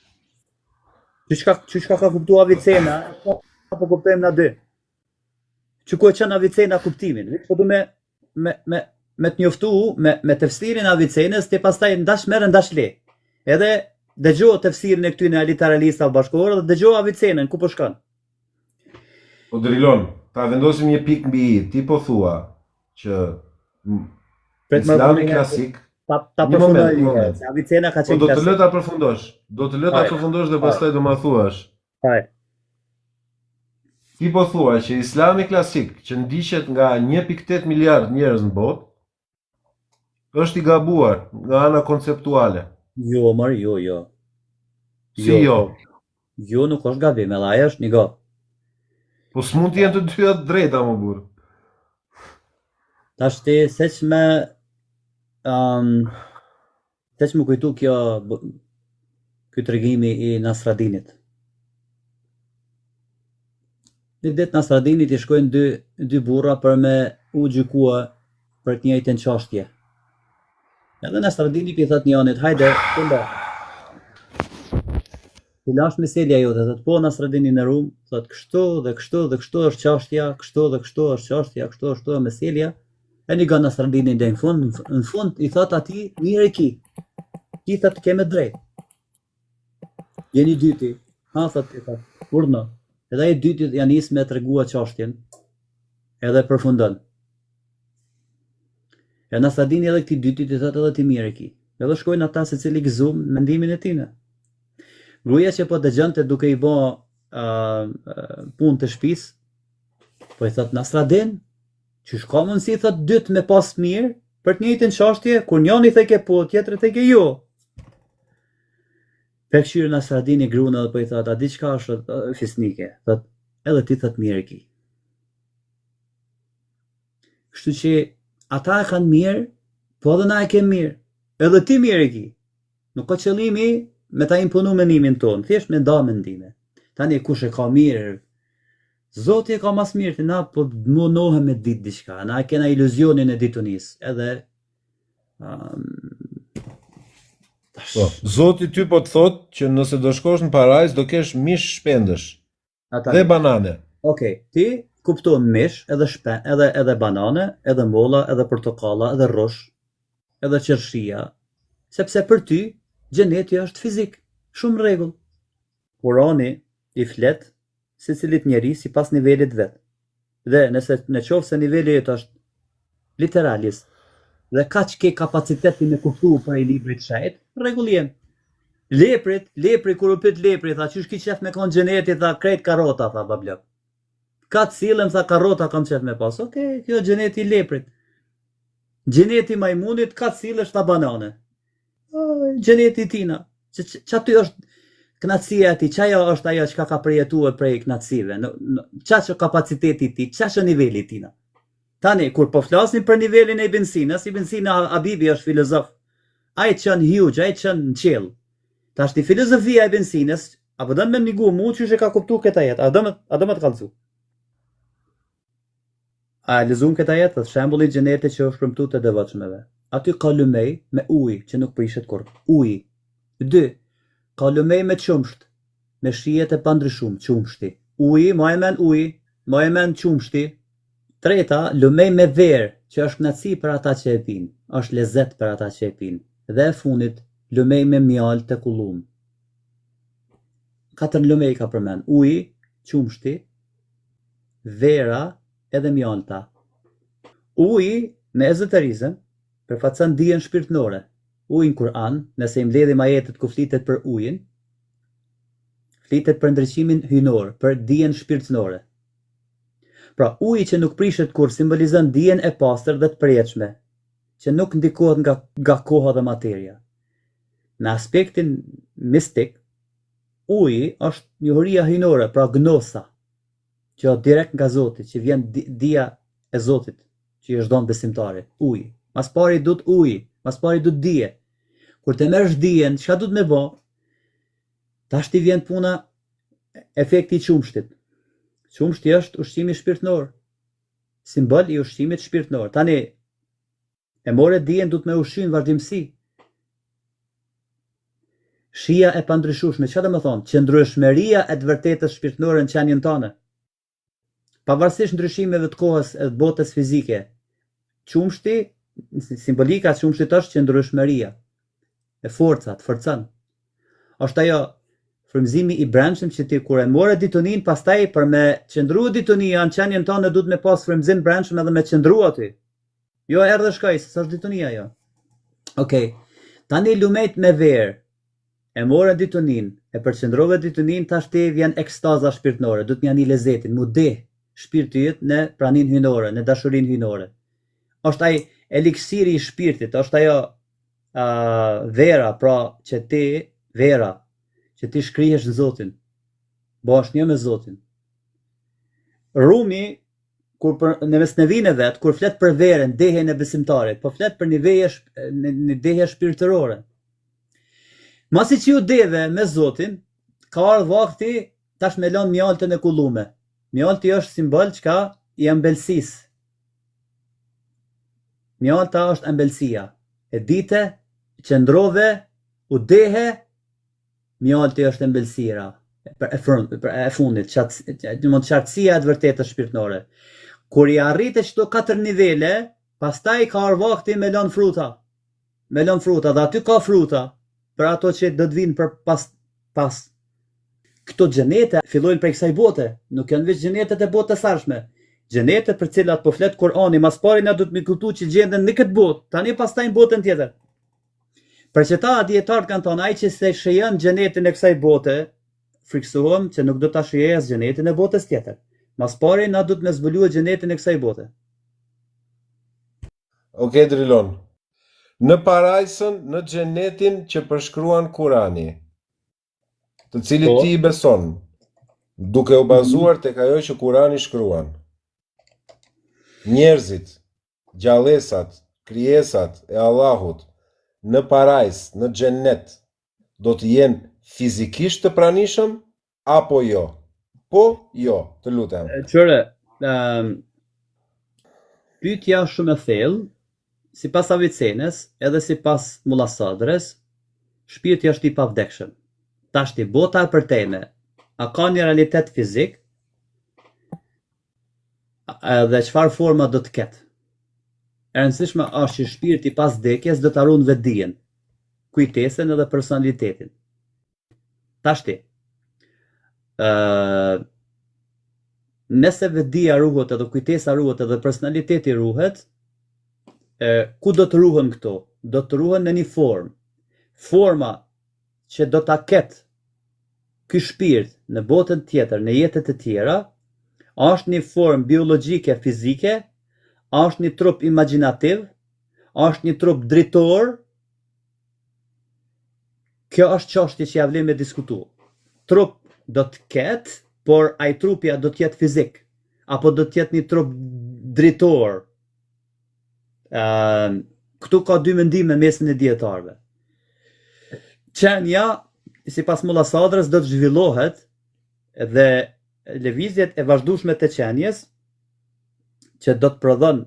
Çka ka kuptuar Avicena, apo kuptojmë na dy. Që ku e qenë Avicena kuptimin. Po du me të njoftu me tefsirin e Avicenës, ti pastaj ndash merr ndash le. Edhe dëgjoj tefsirin e këtyre literalistëve bashkëkohor dhe dëgjoj Avicenën ku po shkon. Po Drilon, ta vendosim një pikë mbi i. Ti po thua që Islami klasik. Ta përfundoj. Avicena ka qenë klasik. Po do të lë ta përfundosh. Do të lë ta përfundosh dhe pastaj do ma thuash. Haj. Ti po thua që Islami klasik, që ndiqet nga 1.8 miliard njerëz në botë, është i gabuar nga ana konceptuale. Jo, jo. Si jo? Jo, nuk është gabim, edhe ajo është një gabim. Po s'mund të jenë të dyja të drejta, më burr. Tash ti seç më kujtu ky tregimi i Nasradinit. Një ditë Nasradinit i shkojnë dy burra për me u gjykua për të njëjtën çështje. Edhe Nasradini i thot njërit, hajde, kënda. Ti lash meselja jote, thot po Nasradini në Rum, thot kështu dhe kështu dhe kështu është çështja, kështu dhe kështu është çështja, kështu është meselja. E një ga Nasradini dhe në fund i thot ati, mirë e ki. Ti thot keme drejt. Jeni dyti. Ha, thot ti thot, urno. Edhe e dyti janë nisë me të regua çështjen. Edhe përfundon. E Nasradini edhe këti dyti të thot edhe ti mirë e ki. Edhe shkojnë ata se cili gëzum mendimin e tine. Gruaja që po dëgjonte duke i bë punë të shtëpis, po i thot Nasradin, që shka mundësi thot dytë me pas mirë për të njëjtën çështje, kur njëri theke po, tjetri theke jo. Pekshyrë Nasradini gruan edhe po i thot, a di çka është fisnike? Thot, edhe ti thot mirë e ki. Kështu që ata e kanë mirë, po edhe na e kemë mirë. Edhe ti mirë e ki. Nuk ka qëllimi me ta imponu mendimin tonë, thjesht me nda mendime. Tani kush e ka mirë, Zoti e ka mas mirë, të na po munohem me ditë diçka, na kena iluzionin e ditunis, edhe Zoti ty po të thot që nëse do shkosh në parajs do kesh mish shpendësh dhe banane. Okej, ti kupton mish, edhe banane, edhe molla, edhe portokalla, edhe rrosh, edhe qershia, sepse për ty xheneti është fizik, shumë rregull. Kurani i flet secilit njeri si pas nivelit vet. Dhe nëse në qoftë se niveli jëtë është literalist, dhe ka që ke kapacitetin me kuptu për i librit shajt, regullien. Lepri, kur u pyet lepri, tha, qysh ki qef me konë xheneti, tha, krejt karota, tha, bablok. Ka të cilëm, tha, karota kam qef me pas. Okej, kjo xheneti i leprit. Xheneti i majmunit, ka të cilësh, tha, banane. Xheneti i tina. Që aty është knatësia e ti, qaja është ajo që ka përjetuar prej knatësive, qa që kapaciteti ti, qa që niveli tina. Tani, kur po flasin për nivelin e Ibn Sinës, Ibn Sina Habibi është filozof, a i qënë huge, a i qënë në qelë. Ta është i filozofia e Ibn Sinës, a përdojnë me mnigu mu që që ka kuptu këta jetë, a do me të kalëzu. A e lezum këta jetë, dhe shembuli xheneti që është premtu të devotshmeve. Aty ka lumej me ujë që nuk prishet kur. Ujë. 2. Ka lumej me qumsht, me shijet e pandryshum, qumshti. Uji, ma e men uji, ma e men qumshti, Treta, lumej me verë, që është kënaqësi për ata që e pinë, është lezet për ata që e pinë. Dhe e funit, lumej me mjalë të kullum. 4 lumej ka përmend: uji, qumshti, vera edhe mjalta. Uji me ezoterizëm përfaqëson dijen shpirtërore. Uji në Kur'an, nëse i mbledhim ajetet ku flitet për ujin, flitet për ndriçimin hyjnor, për dijen shpirtërore. Pra, uji që nuk prishet kur simbolizon dijen e pastër dhe të përjetshme, që nuk ndikohet nga koha dhe materia. Në aspektin mistik, uji është njohuria hyjnore, pra gnosa, që është direkt nga Zoti, që vjen dija e Zotit, që i është dhënë besimtarit, uji. Mas pari duhet uji, mas pari duhet dije. Kur të merresh dijen, çka duhet me bë? Tash ti vjen puna efekti i qumshtit. Qumshti është ushqimi shpirtëror, simbol i ushqimit shpirtëror. Tani e more dijen duhet me ushqy në vazhdimsi. Shija e pandryshueshme, çfarë do të thonë? Qëndrueshmëria e të vërtetës shpirtërore në qenien tonë. Pavarësisht ndryshimeve të kohës e të botës fizike, qumshti, simbolika e qumshtit është qëndrueshmëria e forca, të forcon. Është ajo frymëzimi i brendshëm që ti kur e more ditonin, pastaj për me qëndru ditonia në qenien tonë duhet me pas frymëzim brendshëm edhe me qëndru aty. Jo erdhe shkoj, se s'është ditonia jo. Okej. Tani lumejt me verë, e more ditonin, e përqendrove ditonin, tash ti vjen ekstaza shpirtërore, duhet më ani lezetin, mu deh shpirti yt në praninë hyjnore, në dashurinë hyjnore. Është ai eliksiri i shpirtit, është ajo vera, pra që ti shkrihesh në Zotin, bëhesh një me Zotin. Rumi, në mesnevin e vet, kur flet për verën, dehjen e besimtarit, po flet për një dehje shpirtërore. Masi që ju deve me Zotin, ka ardhur vakti tash me lënë mjaltën e kullume. Mjalti është simbol çka i ëmbëlsisë. Mjalta është ëmbëlsia. E dite, qëndrove, u dehe, mjalti është ëmbëlsira. Për e fundit, qartësia e të vërtetës shpirtërore. Kur i arrite çdo 4 nivele, pastaj ka ardhur vakti me lënë fruta. Me lënë fruta, dhe aty ka fruta për ato që do të vinë për pas. Këto xhenete fillojnë prej kësaj bote, nuk janë vetëm xhenetet e botës së ardhshme. Xhenetet për cilat po flet Kur'ani, mas pari na duhet me kuptuar që gjenden në këtë botë, tani pastaj në botën tjetër. Për që ta dietarët kanë thonë ai që se shijon xhenetin e kësaj bote, friksohem që nuk do ta shijojë as xhenetin e botës tjetër. Mas pari na duhet me zbuluar xhenetin e kësaj bote. Okej, Drilon. Në parajsën, në xhenetin që përshkruan Kurani, të cilit ti i beson, duke u bazuar tek ajo që Kurani shkruan. Njerëzit, gjallësat, krijesat e Allahut në parajs, në xhenet, do të jenë fizikisht të pranishëm apo jo? Po, jo, të lutem. Qëre, pyetja shumë e thellë, sipas Avicenës, edhe sipas Mulla Sadres, shpirti është i pavdekshëm. Tashti bota e përtejme, a ka një realitet fizik, dhe çfarë forma do të ketë? E rëndësishme është që shpirti pas vdekjes do të harron vetdijen, kujtesën edhe personalitetin. Tashti, nëse vetdia ruhet edhe kujtesa ruhet edhe personaliteti ruhet, ku do të ruhen këto? Do të ruhen në një formë. Forma që do ta ketë ky shpirt në botën tjetër, në jetët e tjera, është një formë biologjike, fizike, është një trup imagjinativ, është një trup dritor. Kjo është çështje që ja vlen me diskutu. Trup do të ketë, por ai trupja do të jetë fizik, apo do të jetë një trup dritor. Këtu ka dy mendime mesin e dietarëve. Qenia, sipas Mulla Sadrës, do të zhvillohet dhe lëvizjet e vazhdueshme të qenies që do të prodhon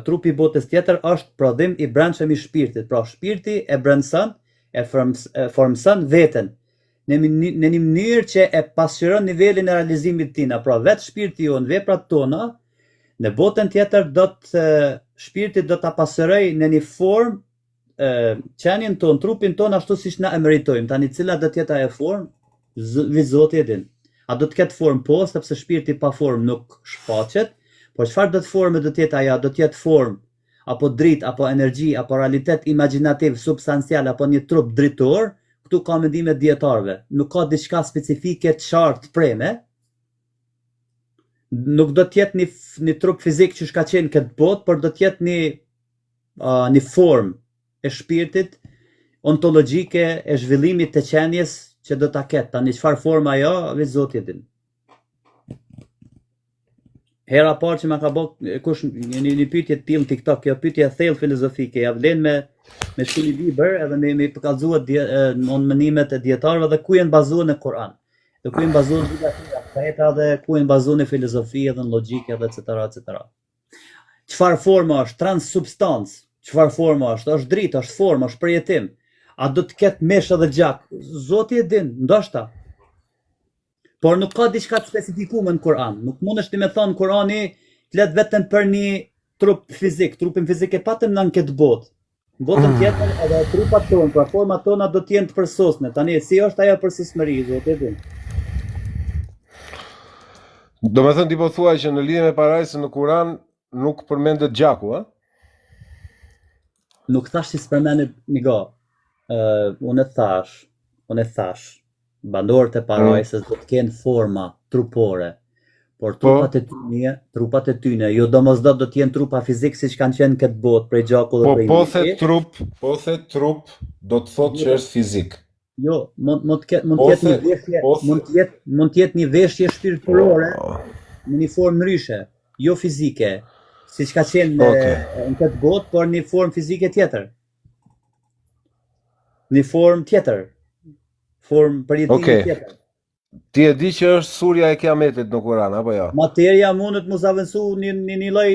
trupi i botës tjetër është prodhim i brendshëm i shpirtit. Pra shpirti e brendson, e formson veten në një mënyrë që e pasqyron nivelin e realizimit tina. Pra vetë shpirti jonë, veprat tona Në botën tjetër shpirti do ta pasëroj në një formë qenien ton, trupin ton ashtu siç na e meritojmë. Tani cila do të jetë ajo formë? Zoti e din. A do të ketë formë po, sepse shpirti pa formë nuk shfaqet, por çfarë do të formë do të jetë ajo? Do të jetë formë apo dritë, apo energji, apo realitet imagjinativ, substancial, apo një trup dritor? Këtu ka mendime dietarëve. Nuk ka diçka specifike të qartë preme. Nuk do të jetë një trup fizik që ka qenë këtë botë, por do të jetë një formë e shpirtit ontologjike e zhvillimit të qenies që do ta ketë. Tani çfarë forma ajo, vetë Zoti e din. Hera parë që ma ka bë kush një pyetje të tillë në TikTok, kjo pyetje thellë filozofike, ja vlen me shkruaj libër edhe me përkallëzuar në mendimet e dietarëve dhe ku janë bazuar në Kur'an. Dhe ku janë bazuar në feta dhe ku janë bazuar në filozofi edhe në logjikë edhe etc. Çfarë forma është? Transsubstancë. Çfarë forma është? Është dritë, është formë, është përjetim. A do të ketë mesh edhe gjak? Zoti e din, ndoshta. Por nuk ka diçka të specifikuar në Kur'an. Nuk mundesh ti më thon Kur'ani flet vetëm për një trup fizik, trupin fizik e patëm në këtë botë. Në botën tjetër edhe trupat tonë, pra format tona do të jenë të përsosme. Tani si është ajo përsosmëri, Zoti e din. Domethënë ti po thua që në lidhje me parajsën në Kur'an nuk përmendet gjaku, a? Nuk thash si s'përmendet migo. Unë thash, bandorët e parajsës do të kenë forma trupore, por trupat e tyne, jo domosdoshmë do të jenë trupa fizik siç kanë qenë këtë botë prej gjaku dhe prej. Po the trup, do të thotë që është fizik. Jo, mund të jetë një veshje shpirtërore në një formë ndryshe, jo fizike. Siç ka qenë në këtë botë, por një formë fizike tjetër. Një formë tjetër. Formë përjetimi tjetër. Ti e di që është surja e Kiametit në Kur'an, apo jo? Materia mundet mos avënsu një lloj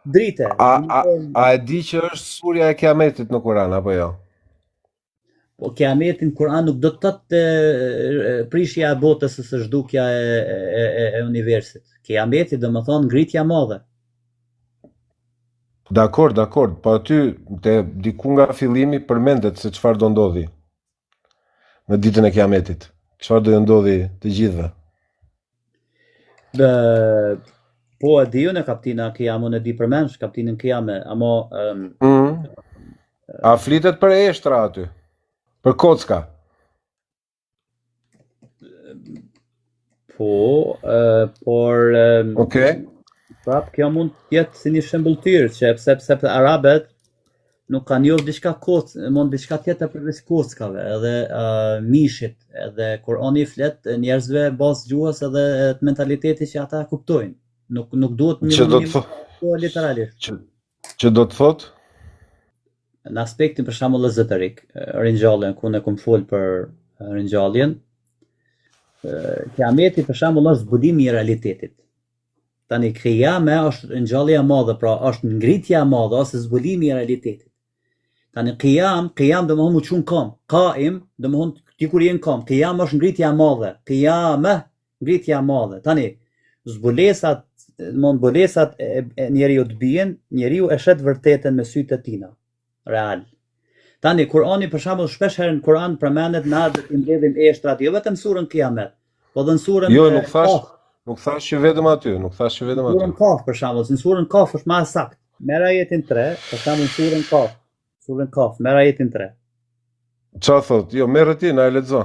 drite. A e di që është surja e Kiametit në Kur'an, apo jo? Po Kiameti në Kur'an nuk do të thotë prishja e botës ose zhdukja e universit. Kiameti do të thonë ngritja e madhe. Dakor, po aty diku nga fillimi përmendet se çfarë do ndodhi në ditën e Kiametit. Çfarë do ndodhi të gjithëve? Po e di unë kaptina Kiamun e di përmendsh kaptinën Kiame, ama a flitet për eshtra aty? Për kocka? Po, por prap kjo mund të jetë si një shembulltyr, sepse arabët nuk kanë njohur diçka mund diçka tjetër përveç kockave, edhe mishit, edhe Kur'ani flet njerëzve bazë gjuhës edhe të mentalitetit që ata kuptojnë. Nuk duhet një literalisht. Që do të thotë? Në aspektin për shembull ezoterik, ringjalljen, ku ne kum fol për ringjalljen, Kiameti për shembull është zbulimi i realitetit. Tani Kiyame është ringjallja e madhe, pra është ngritja e madhe ose zbulimi i realitetit. Tani Qiyam do të thonë çun kam. Qaim do të thonë ti kur je në kam. Qiyam është ngritja e madhe. Qiyame, ngritja e madhe. Tani zbulesat e njeriu të bien, njeriu e shet vërtetën me sytë e tina. Real. Tani Kur'ani për shembull shpesh herë në Kur'an përmendet na do të mbledhim eshtrat, jo vetëm surën Kiamet, po edhe në surën Jo, nuk thash që vetëm aty, Surën Kaf për shembull, në surën Kaf është më saktë. Merr ajetin 3, për shembull surën Kaf, merr ajetin 3. Çfarë thotë? Jo, merr ti, na e lexo.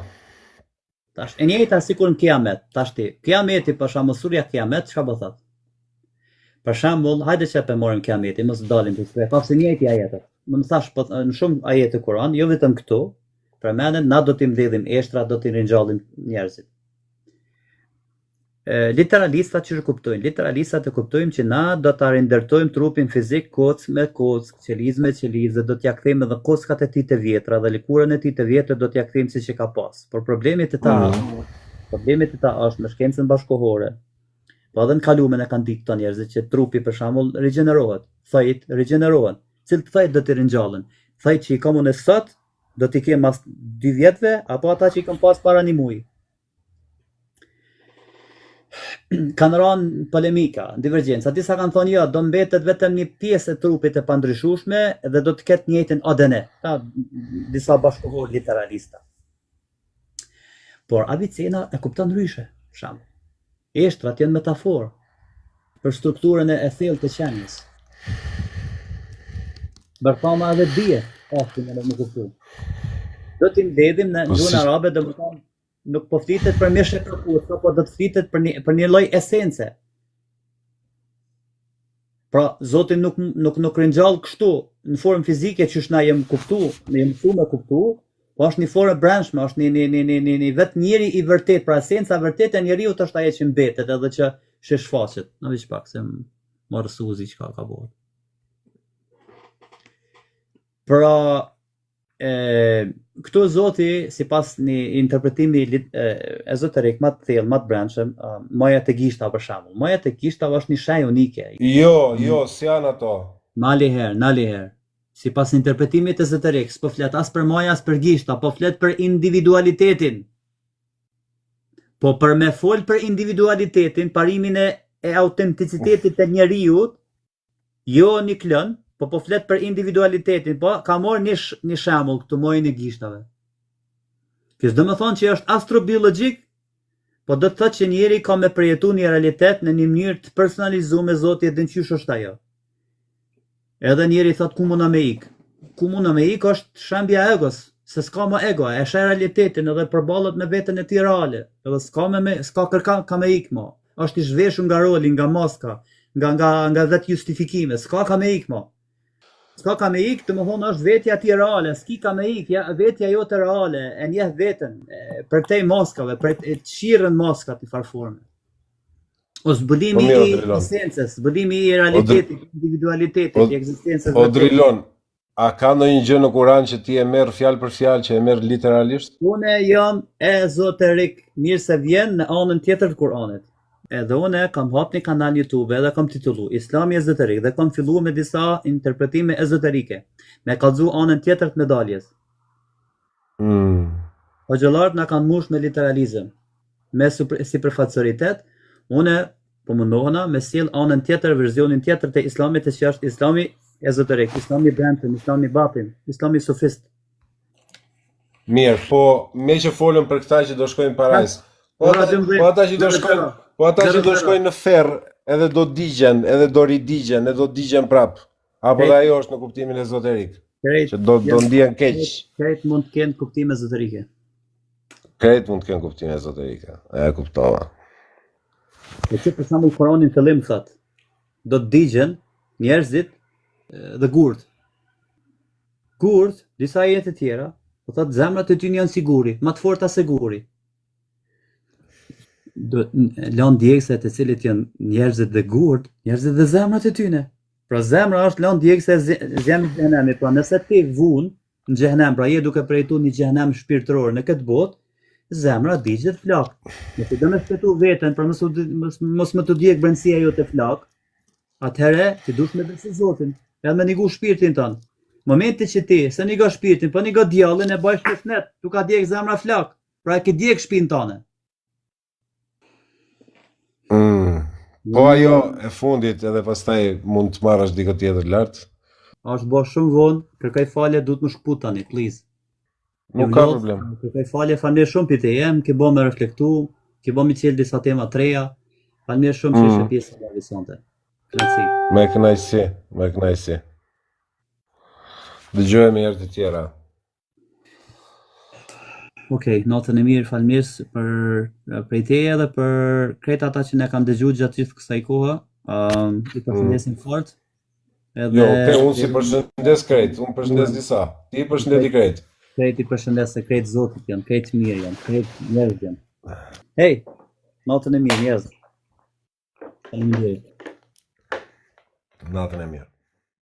Tash e njëjta sikur në Kiamet, tash ti. Kiameti për shembull surja Kiamet çfarë do thotë? Për shembull, hajde që pe morëm Kiametin, mos dalim të shpejt, pasi njëjti ajet. Më thash po në shumë ajete Kur'an, jo vetëm këtu, përmendet na do t'i mbledhim eshtra, do t'i ringjallim njerëzit. Literalistat që kuptojnë, literalistat e kuptojmë që na do ta rindërtojmë trupin fizik kockë me kockë, qelizë me qelizë, do t'ja kthejmë edhe kockat e tij të vjetra dhe lëkurën e tij të vjetër do t'ja kthejmë siç e ka pas. Por problemi e ta është në shkencën bashkëkohore. Po edhe në kalumen e kanë ditë këto njerëzit që trupi për shembull rigjenerohet, thajt rigjenerohen. Cilë thajt do t'i ringjallen? Thajt që i kam unë sot, do t'i kem mas 2 vjetëve, apo ata që i kam pas para 1 muaj. kanë rënë polemika, divergjenca. Disa kanë thonë jo, do mbetet vetëm një pjesë e trupit e pandryshueshme dhe do të ketë njëjtin ADN. Ka disa bashkëkohor literalista. Por Avicena e kupton ndryshe, për shembull. Eshtrat janë metaforë për strukturën e thellë të qenies. Bërthama edhe bie, ashtin edhe më kuptu. Do t'i mbledhim në gjuhën arabe, do të thonë nuk po flitet për mishë kërkuesa, po do të flitet për një lloj esence. Pra, Zoti nuk ringjall kështu në formë fizike që na jem kuptu, ne jem mësuar me kuptu, po është një formë brendshme, është një vetë njeri i vërtet, pra esenca vërtet e njeriu është ajo që mbetet edhe që shfaqet. Në veç pak se më rësuzi çka ka bërë. Pra, këtu Zoti, sipas një interpretimi ezoterik më të thellë, më të brendshëm, moja te gishta për shembull. Moja te gishta është një shenjë unike. Jo, si janë ato. Naliher. Sipas interpretimit ezoterik, s'po flet as për moja as për gishta, po flet për individualitetin. Po për me fol për individualitetin, parimin e autenticitetit të njeriu, jo një klën, po flet për individualitetin, po ka marrë një shembull këtu mojën e gishtave. Kjo s'do të thonë që është astrobiologjik, po do të thotë që njeri ka me përjetu një realitet në një mënyrë të personalizuar me Zoti e din çysh është ajo. Edhe njeri thot ku mund me ik. Ku mund me ik është shembja e egos, se s'ka më ego, e sheh realitetin edhe përballet me veten e tij reale. Edhe s'ka kërkan ka me ik më. Është i zhveshur nga roli, nga maska, nga vetë justifikime, s'ka ka me ik më. S'ka ka me ik, të më thonë është vetja ti reale, s'ki ka me ik, vetja jote reale, e njeh veten, për te maskave, për të qirën maskat i farforme. O zbulimi i esencës, zbulimi i realitetit, individualitetit, i ekzistencës. O Drilon, a ka ndonjë gjë në Kur'an që ti e merr fjalë për fjalë, që e merr literalisht? Unë jam ezoterik, mirë se vjen në anën tjetër të Kur'anit. Edhe unë kam hap një kanal YouTube edhe kam titullu Islami ezoterik dhe kam filluar me disa interpretime ezoterike, me kallëzu anën tjetër të medaljes. Hoxhallarët na kanë mbush me literalizëm, me sipërfaqësoritet. Unë po mundohena me sjell anën tjetër, versionin tjetër të Islamit, që është Islami ezoterik, Islami brendshëm, Islami batin, Islami sufist. Mirë, po me që folëm për këta që do shkojnë parajs. Po ata që do shkojnë në ferr, edhe do digjen, edhe do ridigjen, edhe do digjen prap. Apo dhe ajo është në kuptimin ezoterik. Që do ndihen keq. Krejt mund të kenë kuptime ezoterike. Krejt mund të kenë kuptime ezoterike. E kuptova. E që për shembull Kurani në fillim thot, do të digjen njerëzit dhe gurt. Gurt, disa ajete tjera, po thot zemrat e tyre janë siguri, më të forta se guri. Lanë djegëse të cilit janë njerëzit dhe gurt, njerëzit dhe zemrat e tyre. Pra zemra është lanë djegëse zemrë xhehenemi, pra nëse ti vun në xhehenem, pra je duke përjetu një xhehenem shpirtëror në këtë botë, zemra digjet flak. Nëse do me shpëtu veten, pra mos më të djeg brendësia jote flak, atëherë ti dush me besu Zotin, edhe me nigu shpirtin tënd. Momenti që ti se nigo shpirtin, po nigo djallin e bësh pesnet, tu ka djeg zemra flak, pra e ke djeg shpirtin tënde. Po ajo e fundit edhe pastaj mund të marrësh dikë tjetër lart. Është bërë shumë vonë, kërkoj falje, duhet më shkput tani, please. Nuk ka problem. Kërkoj falje, falënderit shumë për të jem, ke bë me reflektu, ke bë me qel disa tema të reja. Falënderit shumë që ishe pjesë e emisionit. Kënaqësi. Me kënaqësi. Dëgjojmë herë të tjera. Okej, natën e mirë, falënderit për teja dhe për krejt ata që ne kanë dëgjuar gjatë gjithë kësaj kohe. I përshëndesim fort. Jo, unë si përshëndes krejt, unë përshëndes disa. Ti përshëndeti krejt. Krejt i përshëndes se krejt Zotit janë, krejt mirë janë, krejt njerëz janë. Hej, natën e mirë njerëz. Faleminderit. Natën e mirë.